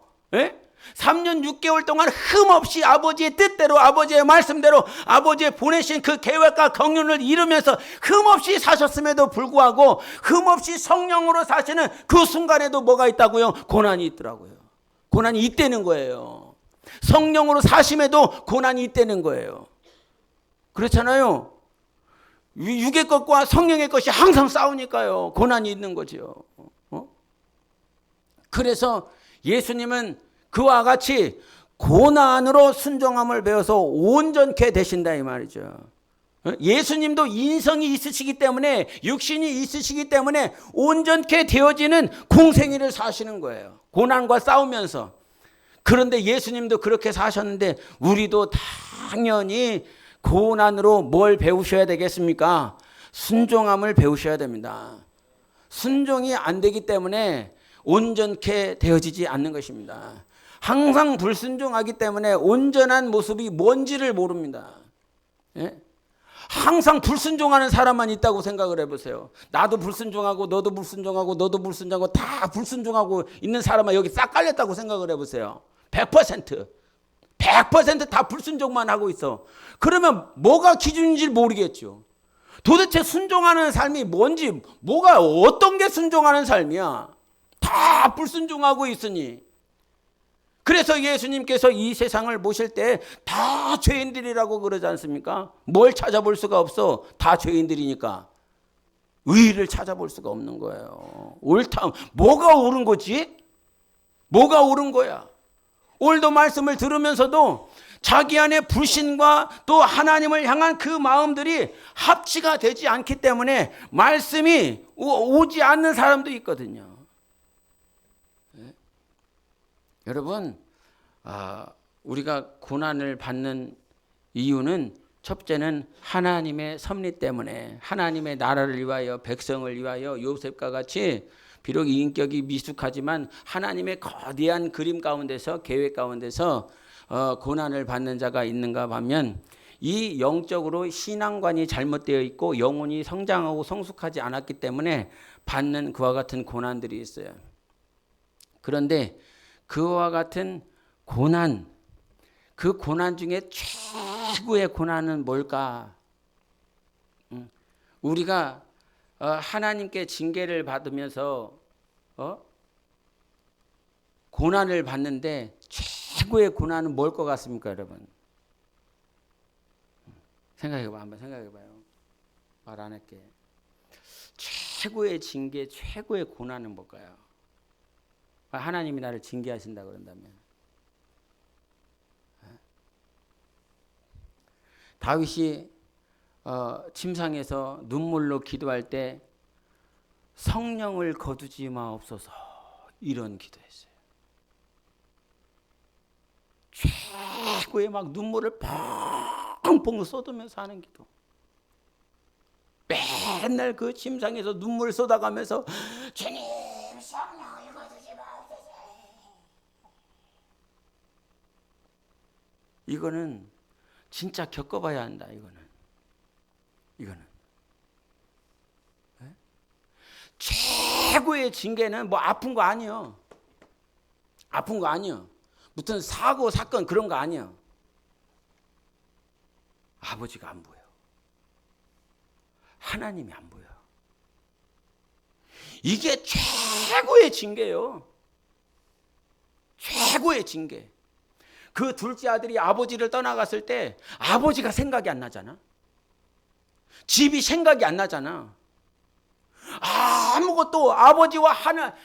3년 6개월 동안 흠없이 아버지의 뜻대로 아버지의 말씀대로 아버지의 보내신 그 계획과 경륜을 이루면서 흠없이 사셨음에도 불구하고 흠없이 성령으로 사시는 그 순간에도 뭐가 있다고요? 고난이 있더라고요. 고난이 있다는 거예요. 성령으로 사심에도 고난이 있다는 거예요. 그렇잖아요. 육의 것과 성령의 것이 항상 싸우니까요. 고난이 있는 거죠. 그래서 예수님은 그와 같이 고난으로 순종함을 배워서 온전케 되신다 이 말이죠. 예수님도 인성이 있으시기 때문에 육신이 있으시기 때문에 온전케 되어지는 공생애를 사시는 거예요. 고난과 싸우면서. 그런데 예수님도 그렇게 사셨는데 우리도 당연히 고난으로 뭘 배우셔야 되겠습니까? 순종함을 배우셔야 됩니다. 순종이 안 되기 때문에 온전케 되어지지 않는 것입니다. 항상 불순종하기 때문에 온전한 모습이 뭔지를 모릅니다. 항상 불순종하는 사람만 있다고 생각을 해보세요. 나도 불순종하고 너도 불순종하고 너도 불순종하고 다 불순종하고 있는 사람만 여기 싹 깔렸다고 생각을 해보세요. 100% 다 불순종만 하고 있어. 그러면 뭐가 기준인지 모르겠죠. 도대체 순종하는 삶이 뭔지, 뭐가 어떤 게 순종하는 삶이야. 다 불순종하고 있으니. 그래서 예수님께서 이 세상을 보실 때 다 죄인들이라고 그러지 않습니까? 뭘 찾아볼 수가 없어. 다 죄인들이니까. 의를 찾아볼 수가 없는 거예요. 옳다. 뭐가 옳은 거지? 뭐가 옳은 거야? 오늘도 말씀을 들으면서도 자기 안에 불신과 또 하나님을 향한 그 마음들이 합치가 되지 않기 때문에 말씀이 오지 않는 사람도 있거든요. 여러분, 우리가 고난을 받는 이유는 첫째는 하나님의 섭리 때문에 하나님의 나라를 위하여 백성을 위하여 요셉과 같이 비록 인격이 미숙하지만 하나님의 거대한 그림 가운데서 계획 가운데서 고난을 받는 자가 있는가 하면 이 영적으로 신앙관이 잘못되어 있고 영혼이 성장하고 성숙하지 않았기 때문에 받는 그와 같은 고난들이 있어요. 그런데 그와 같은 고난, 그 고난 중에 최고의 고난은 뭘까? 우리가 하나님께 징계를 받으면서 고난을 받는데 최고의 고난은 뭘 것 같습니까, 여러분? 생각해봐, 한번 생각해봐요. 말 안 할게. 최고의 징계, 최고의 고난은 뭘까요? 하나님이 나를 징계하신다 그런다면. 다윗이 침상에서 눈물로 기도할 때 성령을 거두지 마옵소서 이런 기도했어요. 최고의 막 눈물을 펑펑 쏟으면서 하는 기도. 맨날 그 침상에서 눈물 쏟아가면서 주님 성령을 거두지 마옵소서. 이거는 진짜 겪어봐야 한다. 이거는 네? 최고의 징계는 뭐 아픈 거 아니요. 아픈 거 아니요. 무슨 사고 사건 그런 거 아니요. 아버지가 안 보여. 하나님이 안 보여. 이게 최고의 징계예요. 최고의 징계. 그 둘째 아들이 아버지를 떠나갔을 때 아버지가 생각이 안 나잖아. 집이 생각이 안 나잖아. 아무것도 아버지와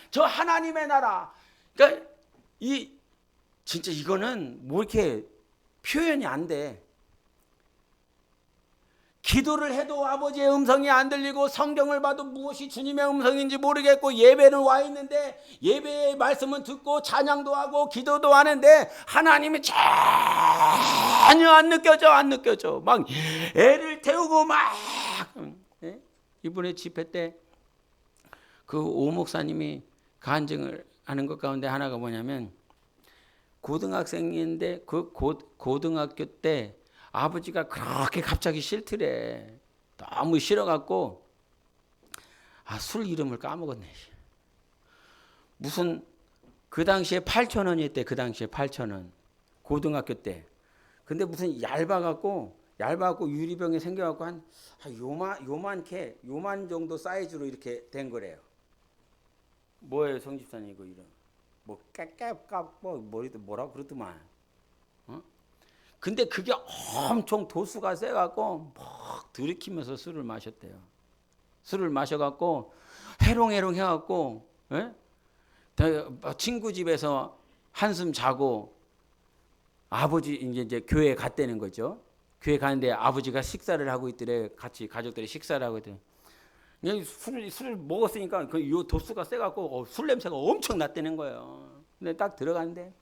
저 하나님의 나라. 그러니까 진짜 이거는 뭐 이렇게 표현이 안 돼. 기도를 해도 아버지의 음성이 안 들리고 성경을 봐도 무엇이 주님의 음성인지 모르겠고 예배는 와 있는데 예배의 말씀은 듣고 찬양도 하고 기도도 하는데 하나님이 전혀 안 느껴져. 막 애를 태우고 막. 이번에 집회 때 그 오 목사님이 간증을 하는 것 가운데 하나가 뭐냐면 고등학생인데 그 고등학교 때 아버지가 그렇게 갑자기 싫더래. 너무 싫어갖고 술 이름을 까먹었네. 무슨 그 당시에 8,000원이었대. 그 당시에 8,000원. 고등학교 때. 근데 무슨 얇아갖고 유리병에 생겨갖고 한 요만 정도 사이즈로 이렇게 된 거래요. 뭐예요, 성집사님 이거 이름? 뭐 깨깨깍 머리도 뭐라고 그러더만. 근데 그게 엄청 도수가 세갖고 막 들이키면서 술을 마셨대요. 술을 마셔갖고 해롱해롱 해갖고 친구 집에서 한숨 자고 아버지 이제 교회에 갔다는 거죠. 교회 가는데 아버지가 식사를 하고 있더래. 같이 가족들이 식사를 하고 있더래. 술을 먹었으니까 요 도수가 세갖고 술 냄새가 엄청 났다는 거예요. 근데 딱 들어갔는데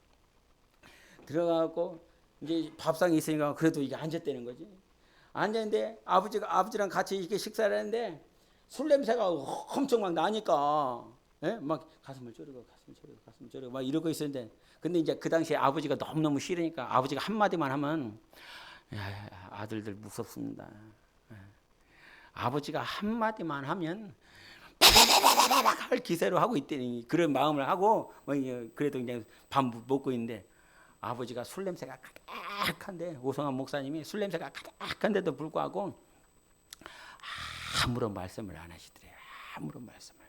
들어가고 이제 밥상이 있으니까 그래도 이게 앉았다는 거지. 앉았는데 아버지랑 같이 이렇게 식사를 했는데 술 냄새가 엄청 막 나니까 막 가슴을 쪼르고 막 이러고 있었는데 근데 이제 그 당시에 아버지가 너무너무 싫으니까 아버지가 한마디만 하면 아들들 무섭습니다. 아버지가 한마디만 하면 할 기세로 하고 있더니 그런 마음을 하고 그래도 그냥 밥 먹고 있는데 아버지가 술 냄새가 가득한데 오성환 목사님이 술 냄새가 가득한데도 불구하고 아무런 말씀을 안 하시더래요. 아무런 말씀을.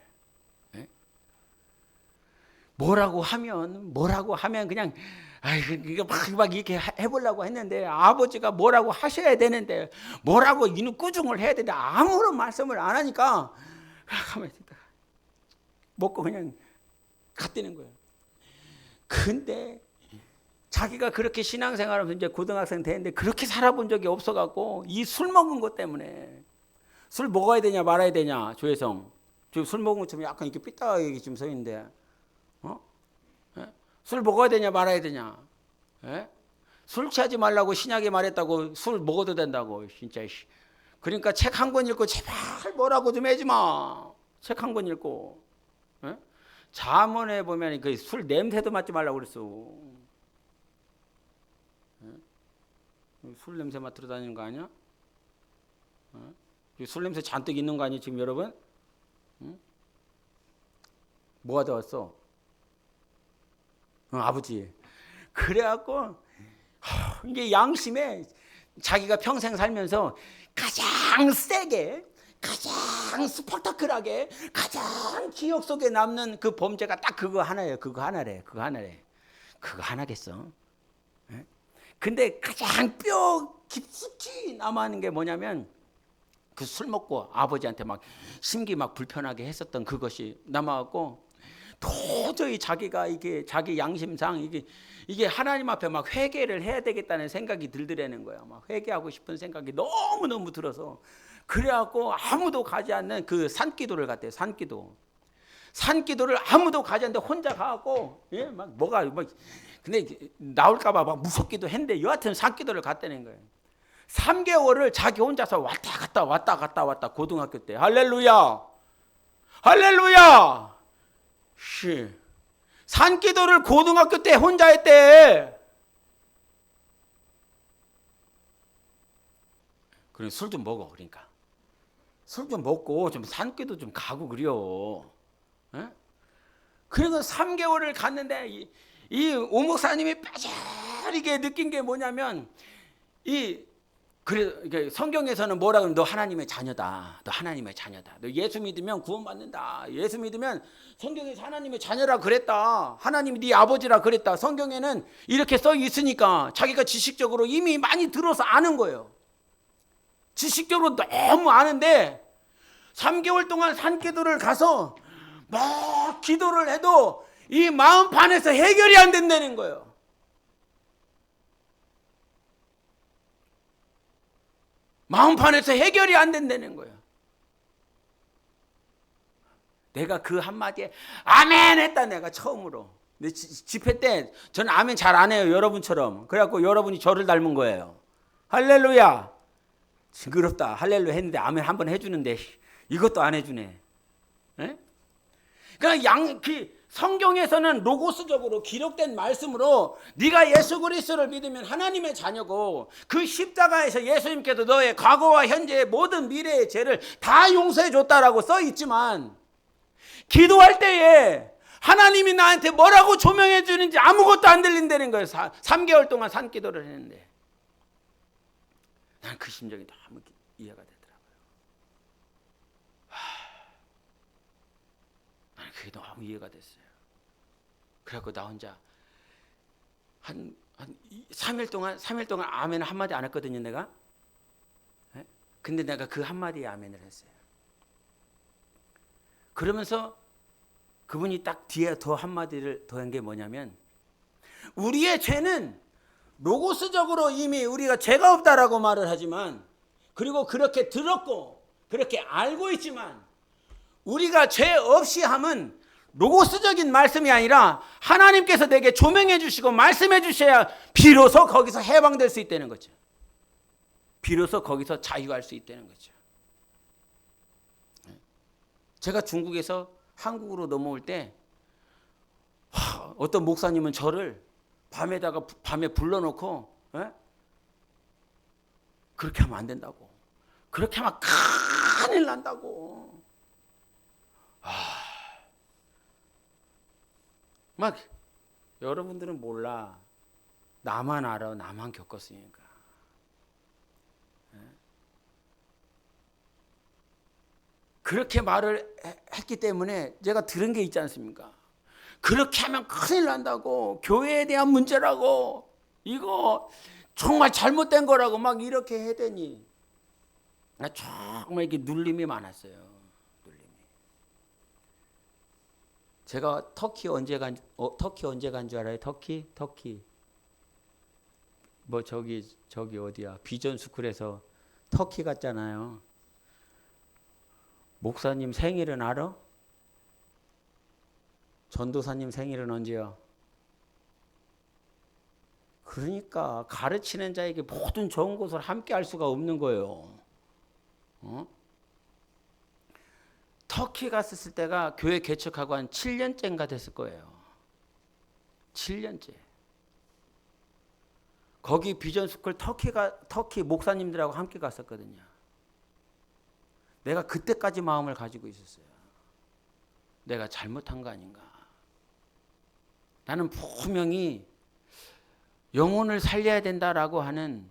뭐라고 하면 그냥 이거 막 이렇게 해보려고 했는데 아버지가 뭐라고 하셔야 되는데 뭐라고 이는 꾸중을 해야 되는데 아무런 말씀을 안 하니까 가만히 있다가 먹고 그냥 갔다는 거예요. 근데 자기가 그렇게 신앙생활하면서 이제 고등학생 됐는데 그렇게 살아본 적이 없어갖고 이 술 먹은 것 때문에 술 먹어야 되냐 말아야 되냐 조혜성 술 먹은 것처럼 약간 이렇게 삐딱하게 지금 서 있는데 술 먹어야 되냐 말아야 되냐 술 취하지 말라고 신약에 말했다고 술 먹어도 된다고 진짜. 그러니까 책 한 권 읽고 제발 뭐라고 좀 해지 마. 책 한 권 읽고 잠언에 보면 그 술 냄새도 맡지 말라고 그랬어. 술 냄새 맡으러 다니는 거 아니야? 술 냄새 잔뜩 있는 거 아니에요 지금 여러분? 뭐 하다 왔어? 아버지. 그래갖고 이게 양심에 자기가 평생 살면서 가장 세게 가장 스펙타클하게 가장 기억 속에 남는 그 범죄가 딱 그거 하나예요. 그거 하나래. 그거 하나겠어. 근데 가장 뼈 깊숙이 남아있는 게 뭐냐면 그 술 먹고 아버지한테 막 심기 막 불편하게 했었던 그것이 남아갖고 도저히 자기가 이게 자기 양심상 이게 하나님 앞에 막 회개를 해야 되겠다는 생각이 들더라는 거야. 막 회개하고 싶은 생각이 너무 들어서 그래갖고 아무도 가지 않는 그 산기도를 갔대요. 산기도를 아무도 가지 않는데 혼자 가갖고 막 근데 나올까봐 막 무섭기도 했는데 여하튼 산기도를 갔다는 거예요. 3개월을 자기 혼자서 왔다 갔다 고등학교 때. 할렐루야. 산기도를 고등학교 때 혼자 했대. 그래 술 좀 먹어. 그러니까 술 좀 먹고 좀 산기도 좀 가고 그래요. 그래서 3개월을 갔는데 이 오목사님이 빠르게 느낀 게 뭐냐면 그래 성경에서는 뭐라 그러면 너 하나님의 자녀다. 너 예수 믿으면 구원받는다. 예수 믿으면 성경에서 하나님의 자녀라 그랬다. 하나님이 네 아버지라 그랬다. 성경에는 이렇게 써 있으니까 자기가 지식적으로 이미 많이 들어서 아는 거예요. 지식적으로 너무 아는데 3개월 동안 산기도를 가서 막 기도를 해도 이 마음판에서 해결이 안 된다는 거예요. 마음판에서 해결이 안 된다는 거예요. 내가 그 한마디에 아멘 했다. 내가 처음으로. 근데 집회 때 저는 아멘 잘 안 해요. 여러분처럼. 그래갖고 여러분이 저를 닮은 거예요. 할렐루야. 징그럽다. 할렐루야 했는데 아멘 한번 해주는데 이것도 안 해주네. 에? 그러니까 성경에서는 로고스적으로 기록된 말씀으로 네가 예수 그리스도를 믿으면 하나님의 자녀고 그 십자가에서 예수님께서 너의 과거와 현재의 모든 미래의 죄를 다 용서해 줬다라고 써 있지만 기도할 때에 하나님이 나한테 뭐라고 조명해 주는지 아무것도 안 들린다는 거예요. 3개월 동안 산기도를 했는데 난 그 심정이 너무 이해가 되더라고요. 나는 그게 너무 이해가 됐어요. 그래갖고 나 혼자 한 3일 동안 아멘 한마디 안 했거든요, 내가. 근데 내가 그 한마디에 아멘을 했어요. 그러면서 그분이 딱 뒤에 더 한마디를 더 한 게 뭐냐면 우리의 죄는 로고스적으로 이미 우리가 죄가 없다라고 말을 하지만 그리고 그렇게 들었고 그렇게 알고 있지만 우리가 죄 없이 함은 로고스적인 말씀이 아니라 하나님께서 내게 조명해 주시고 말씀해 주셔야 비로소 거기서 해방될 수 있다는 거죠. 비로소 거기서 자유할 수 있다는 거죠. 제가 중국에서 한국으로 넘어올 때 어떤 목사님은 저를 밤에 불러놓고 그렇게 하면 안 된다고. 그렇게 하면 큰일 난다고. 막 여러분들은 몰라. 나만 알아. 나만 겪었으니까. 그렇게 말을 했기 때문에 제가 들은 게 있지 않습니까? 그렇게 하면 큰일 난다고. 교회에 대한 문제라고. 이거 정말 잘못된 거라고 막 이렇게 하더니 나 정말 이렇게 눌림이 많았어요. 눌림이. 제가 터키 언제 간 줄 알아요? 터키. 뭐 저기 어디야? 비전 스쿨에서 터키 갔잖아요. 목사님 생일은 알아? 전도사님 생일은 언제야? 그러니까 가르치는 자에게 모든 좋은 것을 함께 할 수가 없는 거예요. 터키 갔었을 때가 교회 개척하고 한 7년째인가 됐을 거예요. 7년째. 거기 비전스쿨 터키 목사님들하고 함께 갔었거든요. 내가 그때까지 마음을 가지고 있었어요. 내가 잘못한 거 아닌가. 나는 분명히 영혼을 살려야 된다라고 하는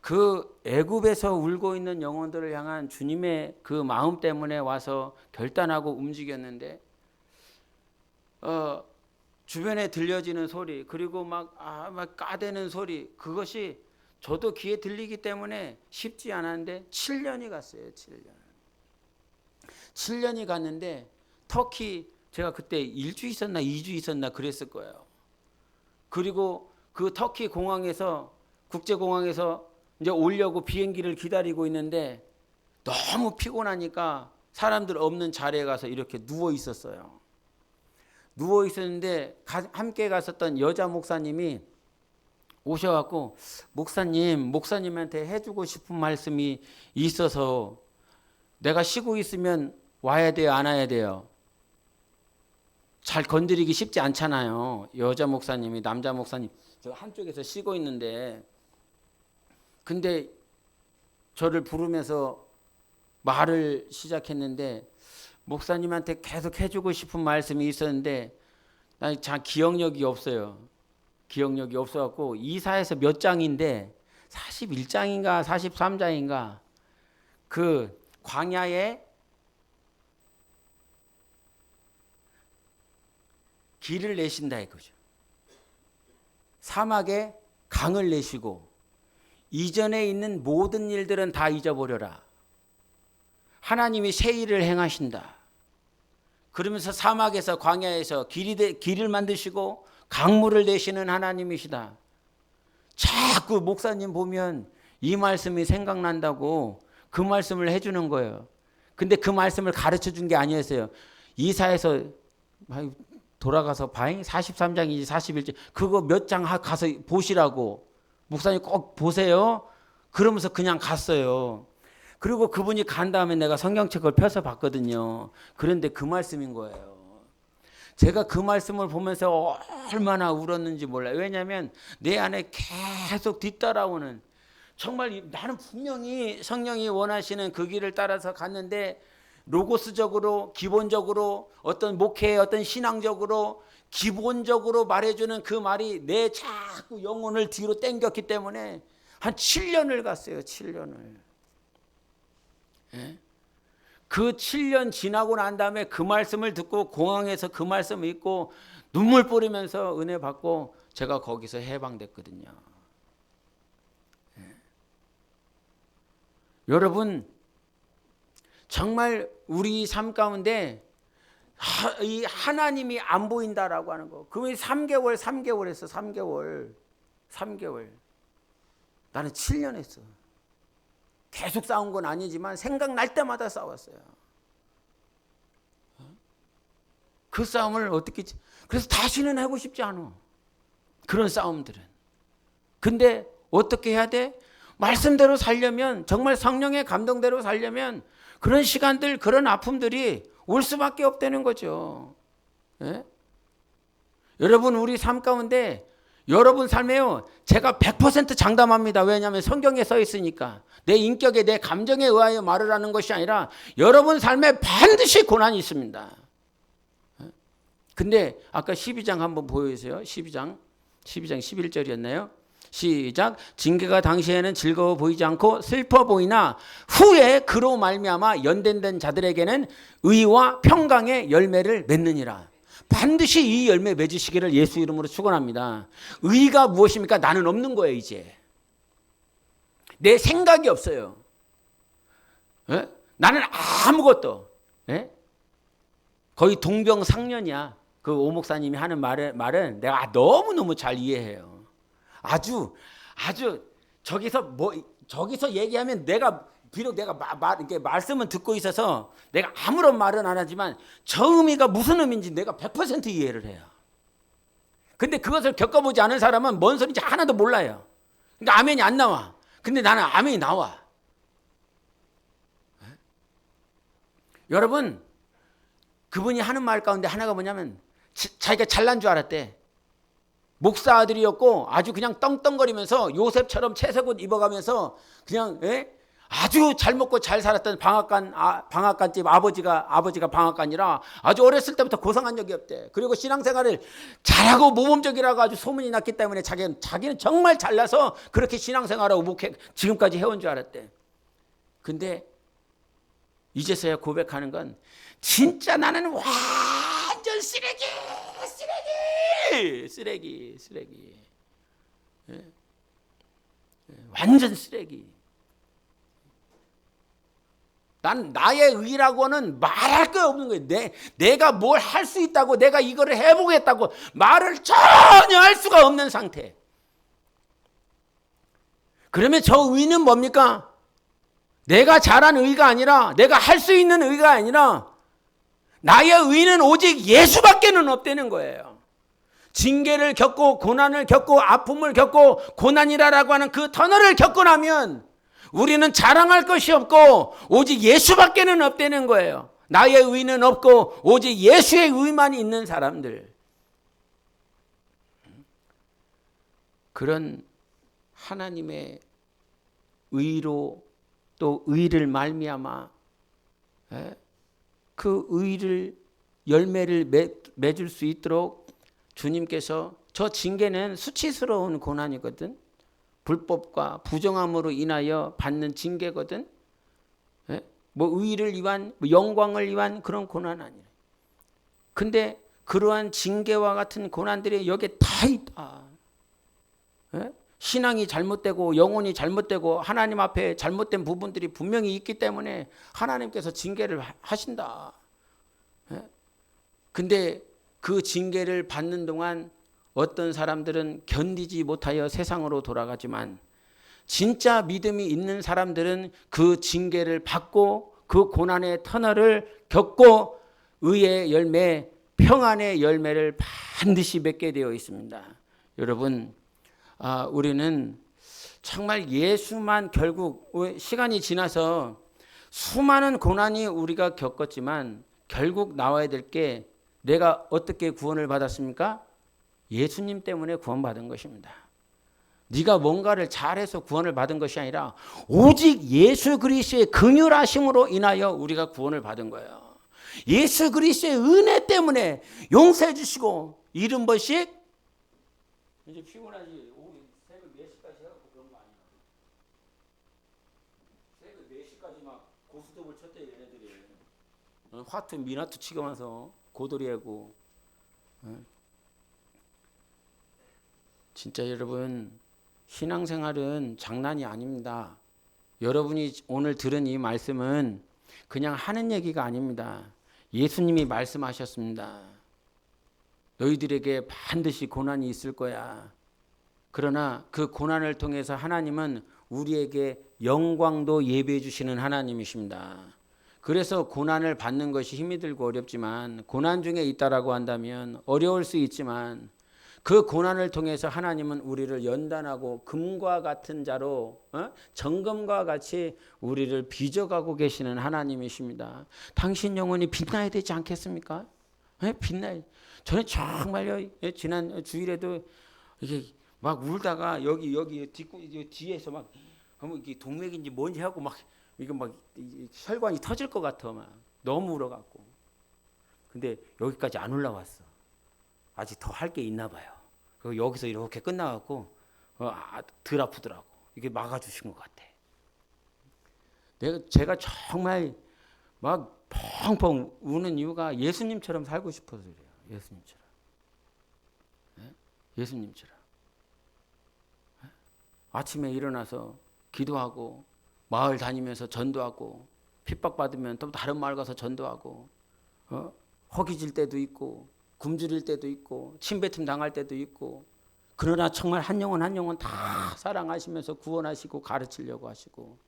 그 애굽에서 울고 있는 영혼들을 향한 주님의 그 마음 때문에 와서 결단하고 움직였는데 주변에 들려지는 소리 그리고 막 까대는 소리 그것이 저도 귀에 들리기 때문에 쉽지 않았는데 7년이 갔어요. 7년이 갔는데 터키 제가 그때 1주 있었나 2주 있었나 그랬을 거예요. 그리고 그 터키 공항에서 국제공항에서 이제 오려고 비행기를 기다리고 있는데 너무 피곤하니까 사람들 없는 자리에 가서 이렇게 누워 있었어요. 누워 있었는데 함께 갔었던 여자 목사님이 오셔갖고 목사님한테 해주고 싶은 말씀이 있어서 내가 쉬고 있으면 와야 돼요, 안 와야 돼요? 잘 건드리기 쉽지 않잖아요. 여자 목사님이 남자 목사님 저 한쪽에서 쉬고 있는데 근데 저를 부르면서 말을 시작했는데 목사님한테 계속 해주고 싶은 말씀이 있었는데 난 잘 기억력이 없어요. 기억력이 없어갖고 이사에서 몇 장인데 41장인가 43장인가 그 광야에 길을 내신다 이거죠. 사막에 강을 내시고 이전에 있는 모든 일들은 다 잊어버려라. 하나님이 새 일을 행하신다. 그러면서 사막에서 광야에서 길을 만드시고 강물을 내시는 하나님이시다. 자꾸 목사님 보면 이 말씀이 생각난다고 그 말씀을 해주는 거예요. 근데 그 말씀을 가르쳐 준 게 아니었어요. 이사에서 돌아가서 봐잉 43장이지 41장 그거 몇 장 가서 보시라고 목사님 꼭 보세요. 그러면서 그냥 갔어요. 그리고 그분이 간 다음에 내가 성경책을 펴서 봤거든요. 그런데 그 말씀인 거예요. 제가 그 말씀을 보면서 얼마나 울었는지 몰라요. 왜냐하면 내 안에 계속 뒤따라오는 정말 나는 분명히 성령이 원하시는 그 길을 따라서 갔는데 로고스적으로 기본적으로 어떤 목회의 어떤 신앙적으로 기본적으로 말해주는 그 말이 내 자꾸 영혼을 뒤로 땡겼기 때문에 한 7년을 갔어요. 7년을. 예? 그 7년 지나고 난 다음에 그 말씀을 듣고 공항에서 그 말씀을 읽고 눈물 뿌리면서 은혜 받고 제가 거기서 해방됐거든요. 예. 여러분 정말 우리 삶 가운데 이 하나님이 안 보인다라고 하는 거. 그 3개월 했어. 3개월. 나는 7년 했어. 계속 싸운 건 아니지만 생각날 때마다 싸웠어요. 그 싸움을 어떻게 그래서 다시는 하고 싶지 않아. 그런 싸움들은. 근데 어떻게 해야 돼? 말씀대로 살려면 정말 성령의 감동대로 살려면 그런 시간들 그런 아픔들이 올 수밖에 없다는 거죠. 예? 여러분 우리 삶 가운데 여러분 삶에요 제가 100% 장담합니다. 왜냐하면 성경에 써 있으니까 내 인격에 내 감정에 의하여 말을 하는 것이 아니라 여러분 삶에 반드시 고난이 있습니다. 근데 아까 12장 한번 보여주세요. 12장 11절이었나요? 시작. 징계가 당시에는 즐거워 보이지 않고 슬퍼 보이나 후에 그로 말미암아 연단된 자들에게는 의와 평강의 열매를 맺느니라. 반드시 이 열매 맺으시기를 예수 이름으로 축원합니다. 의가 무엇입니까? 나는 없는 거예요. 이제 내 생각이 없어요. 에? 나는 아무것도 거의 동병상련이야. 그 오 목사님이 하는 말은 내가 너무너무 잘 이해해요. 아주 저기서 얘기하면 내가 비록 내가 이렇게 말씀은 듣고 있어서 내가 아무런 말은 안 하지만 저 의미가 무슨 의미인지 내가 100% 이해를 해요. 근데 그것을 겪어보지 않은 사람은 뭔 소리인지 하나도 몰라요. 그러니까 아멘이 안 나와. 근데 나는 아멘이 나와. 여러분 그분이 하는 말 가운데 하나가 뭐냐면 자기가 잘난 줄 알았대. 목사 아들이었고 아주 그냥 떵떵거리면서 요셉처럼 채색옷 입어가면서 그냥 아주 잘 먹고 잘 살았던 방앗간집 아버지가 방앗간이라 아주 어렸을 때부터 고상한 적이 없대. 그리고 신앙생활을 잘하고 모범적이라고 아주 소문이 났기 때문에 자기는 정말 잘나서 그렇게 신앙생활하고 목회 지금까지 해온 줄 알았대. 근데 이제서야 고백하는 건 진짜 나는 완전 쓰레기. 완전 쓰레기. 난 나의 의라고는 말할 거 없는 거예요. 내가 뭘 할 수 있다고 내가 이거를 해보겠다고 말을 전혀 할 수가 없는 상태. 그러면 저 의는 뭡니까? 내가 잘한 의가 아니라 내가 할 수 있는 의가 아니라 나의 의는 오직 예수밖에는 없다는 거예요. 징계를 겪고 고난을 겪고 아픔을 겪고 고난이라고 하는 그 터널을 겪고 나면 우리는 자랑할 것이 없고 오직 예수밖에는 없다는 거예요. 나의 의는 없고 오직 예수의 의만 있는 사람들. 그런 하나님의 의로 또 의를 말미암아 그 의를 열매를 맺을 수 있도록 주님께서 저 징계는 수치스러운 고난이거든. 불법과 부정함으로 인하여 받는 징계거든. 뭐 의를 위한 영광을 위한 그런 고난 아니에요. 근데 그러한 징계와 같은 고난들이 여기에 다 있다. 신앙이 잘못되고 영혼이 잘못되고 하나님 앞에 잘못된 부분들이 분명히 있기 때문에 하나님께서 징계를 하신다. 근데 그 징계를 받는 동안 어떤 사람들은 견디지 못하여 세상으로 돌아가지만 진짜 믿음이 있는 사람들은 그 징계를 받고 그 고난의 터널을 겪고 의의 열매, 평안의 열매를 반드시 맺게 되어 있습니다. 여러분, 우리는 정말 예수만 결국 시간이 지나서 수많은 고난이 우리가 겪었지만 결국 나와야 될 게 내가 어떻게 구원을 받았습니까? 예수님 때문에 구원받은 것입니다. 네가 뭔가를 잘해서 구원을 받은 것이 아니라 오직 예수 그리스도의 긍휼하심으로 인하여 우리가 구원을 받은 거예요. 예수 그리스도의 은혜 때문에 용서해 주시고 70번씩 이제 피곤하지. 새벽 4시까지 해갖고 그런 거 아니야. 새벽 4시까지 막 고스톱을 쳤대 얘네들이. 화투 미나투 치고면서 고돌이하고. 진짜 여러분, 신앙생활은 장난이 아닙니다. 여러분이 오늘 들은 이 말씀은 그냥 하는 얘기가 아닙니다. 예수님이 말씀하셨습니다. 너희들에게 반드시 고난이 있을 거야. 그러나 그 고난을 통해서 하나님은 우리에게 영광도 예비해 주시는 하나님이십니다. 그래서 고난을 받는 것이 힘이 들고 어렵지만 고난 중에 있다라고 한다면 어려울 수 있지만 그 고난을 통해서 하나님은 우리를 연단하고 금과 같은 자로 정금과 같이 우리를 빚어가고 계시는 하나님이십니다. 당신 영혼이 빛나야 되지 않겠습니까? 빛나야. 저는 정말요, 지난 주일에도 이게 막 울다가 여기 뒤에서 막 이게 동맥인지 뭔지 하고 막 이거 막 혈관이 터질 것 같아. 막 너무 울어갖고. 근데 여기까지 안 올라왔어. 아직 더 할 게 있나 봐요. 그리고 여기서 이렇게 끝나갖고 덜 아프더라고. 이게 막아주신 것 같아. 제가 정말 막 펑펑 우는 이유가 예수님처럼 살고 싶어서 그래요. 예수님처럼. 예수님처럼. 아침에 일어나서 기도하고 마을 다니면서 전도하고 핍박받으면 또 다른 마을 가서 전도하고 허기질 때도 있고 굶주릴 때도 있고 침뱉음 당할 때도 있고 그러나 정말 한 영혼 한 영혼 다 사랑하시면서 구원하시고 가르치려고 하시고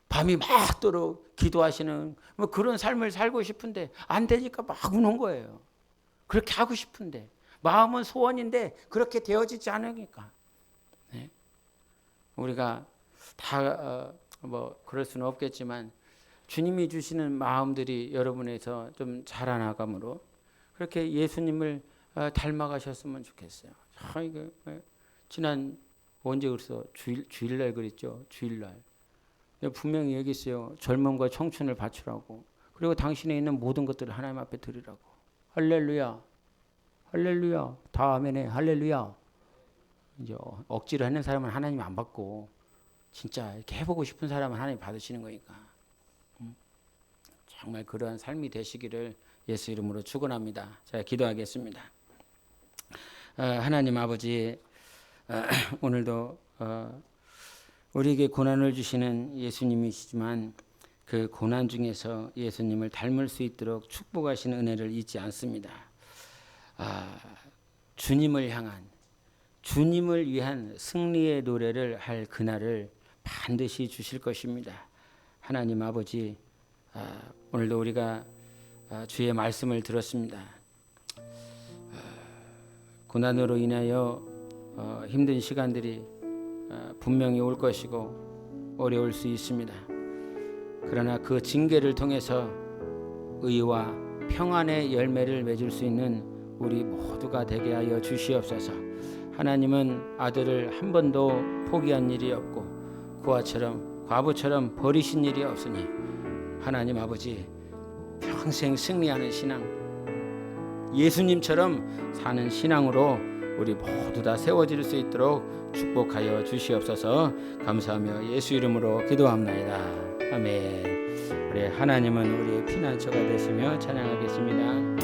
밤이 막도록 기도하시는 뭐 그런 삶을 살고 싶은데 안 되니까 막 우는 거예요. 그렇게 하고 싶은데 마음은 소원인데 그렇게 되어지지 않으니까 우리가 다 뭐 그럴 수는 없겠지만 주님이 주시는 마음들이 여러분에서 좀 자라나감으로 그렇게 예수님을 닮아가셨으면 좋겠어요. 이거 지난 언제 그랬어? 주일날 그랬죠. 주일날. 분명히 여기 있어요. 젊음과 청춘을 바치라고. 그리고 당신에 있는 모든 것들을 하나님 앞에 드리라고. 할렐루야. 할렐루야. 다 아멘해. 할렐루야. 이제 억지로 하는 사람은 하나님 안 받고 진짜 이렇게 해보고 싶은 사람은 하나님 받으시는 거니까. 정말 그러한 삶이 되시기를 예수 이름으로 축원합니다. 제가 기도하겠습니다. 하나님 아버지, 오늘도 우리에게 고난을 주시는 예수님이시지만 그 고난 중에서 예수님을 닮을 수 있도록 축복하시는 은혜를 잊지 않습니다. 주님을 향한 주님을 위한 승리의 노래를 할 그날을 반드시 주실 것입니다. 하나님 아버지, 오늘도 우리가 주의 말씀을 들었습니다. 고난으로 인하여 힘든 시간들이 분명히 올 것이고 어려울 수 있습니다. 그러나 그 징계를 통해서 의와 평안의 열매를 맺을 수 있는 우리 모두가 되게 하여 주시옵소서. 하나님은 아들을 한 번도 포기한 일이 없고 고아처럼 과부처럼 버리신 일이 없으니 하나님 아버지 평생 승리하는 신앙, 예수님처럼 사는 신앙으로 우리 모두 다 세워질 수 있도록 축복하여 주시옵소서. 감사하며 예수 이름으로 기도합나이다. 아멘. 우리 하나님은 우리의 피난처가 되시며 찬양하겠습니다.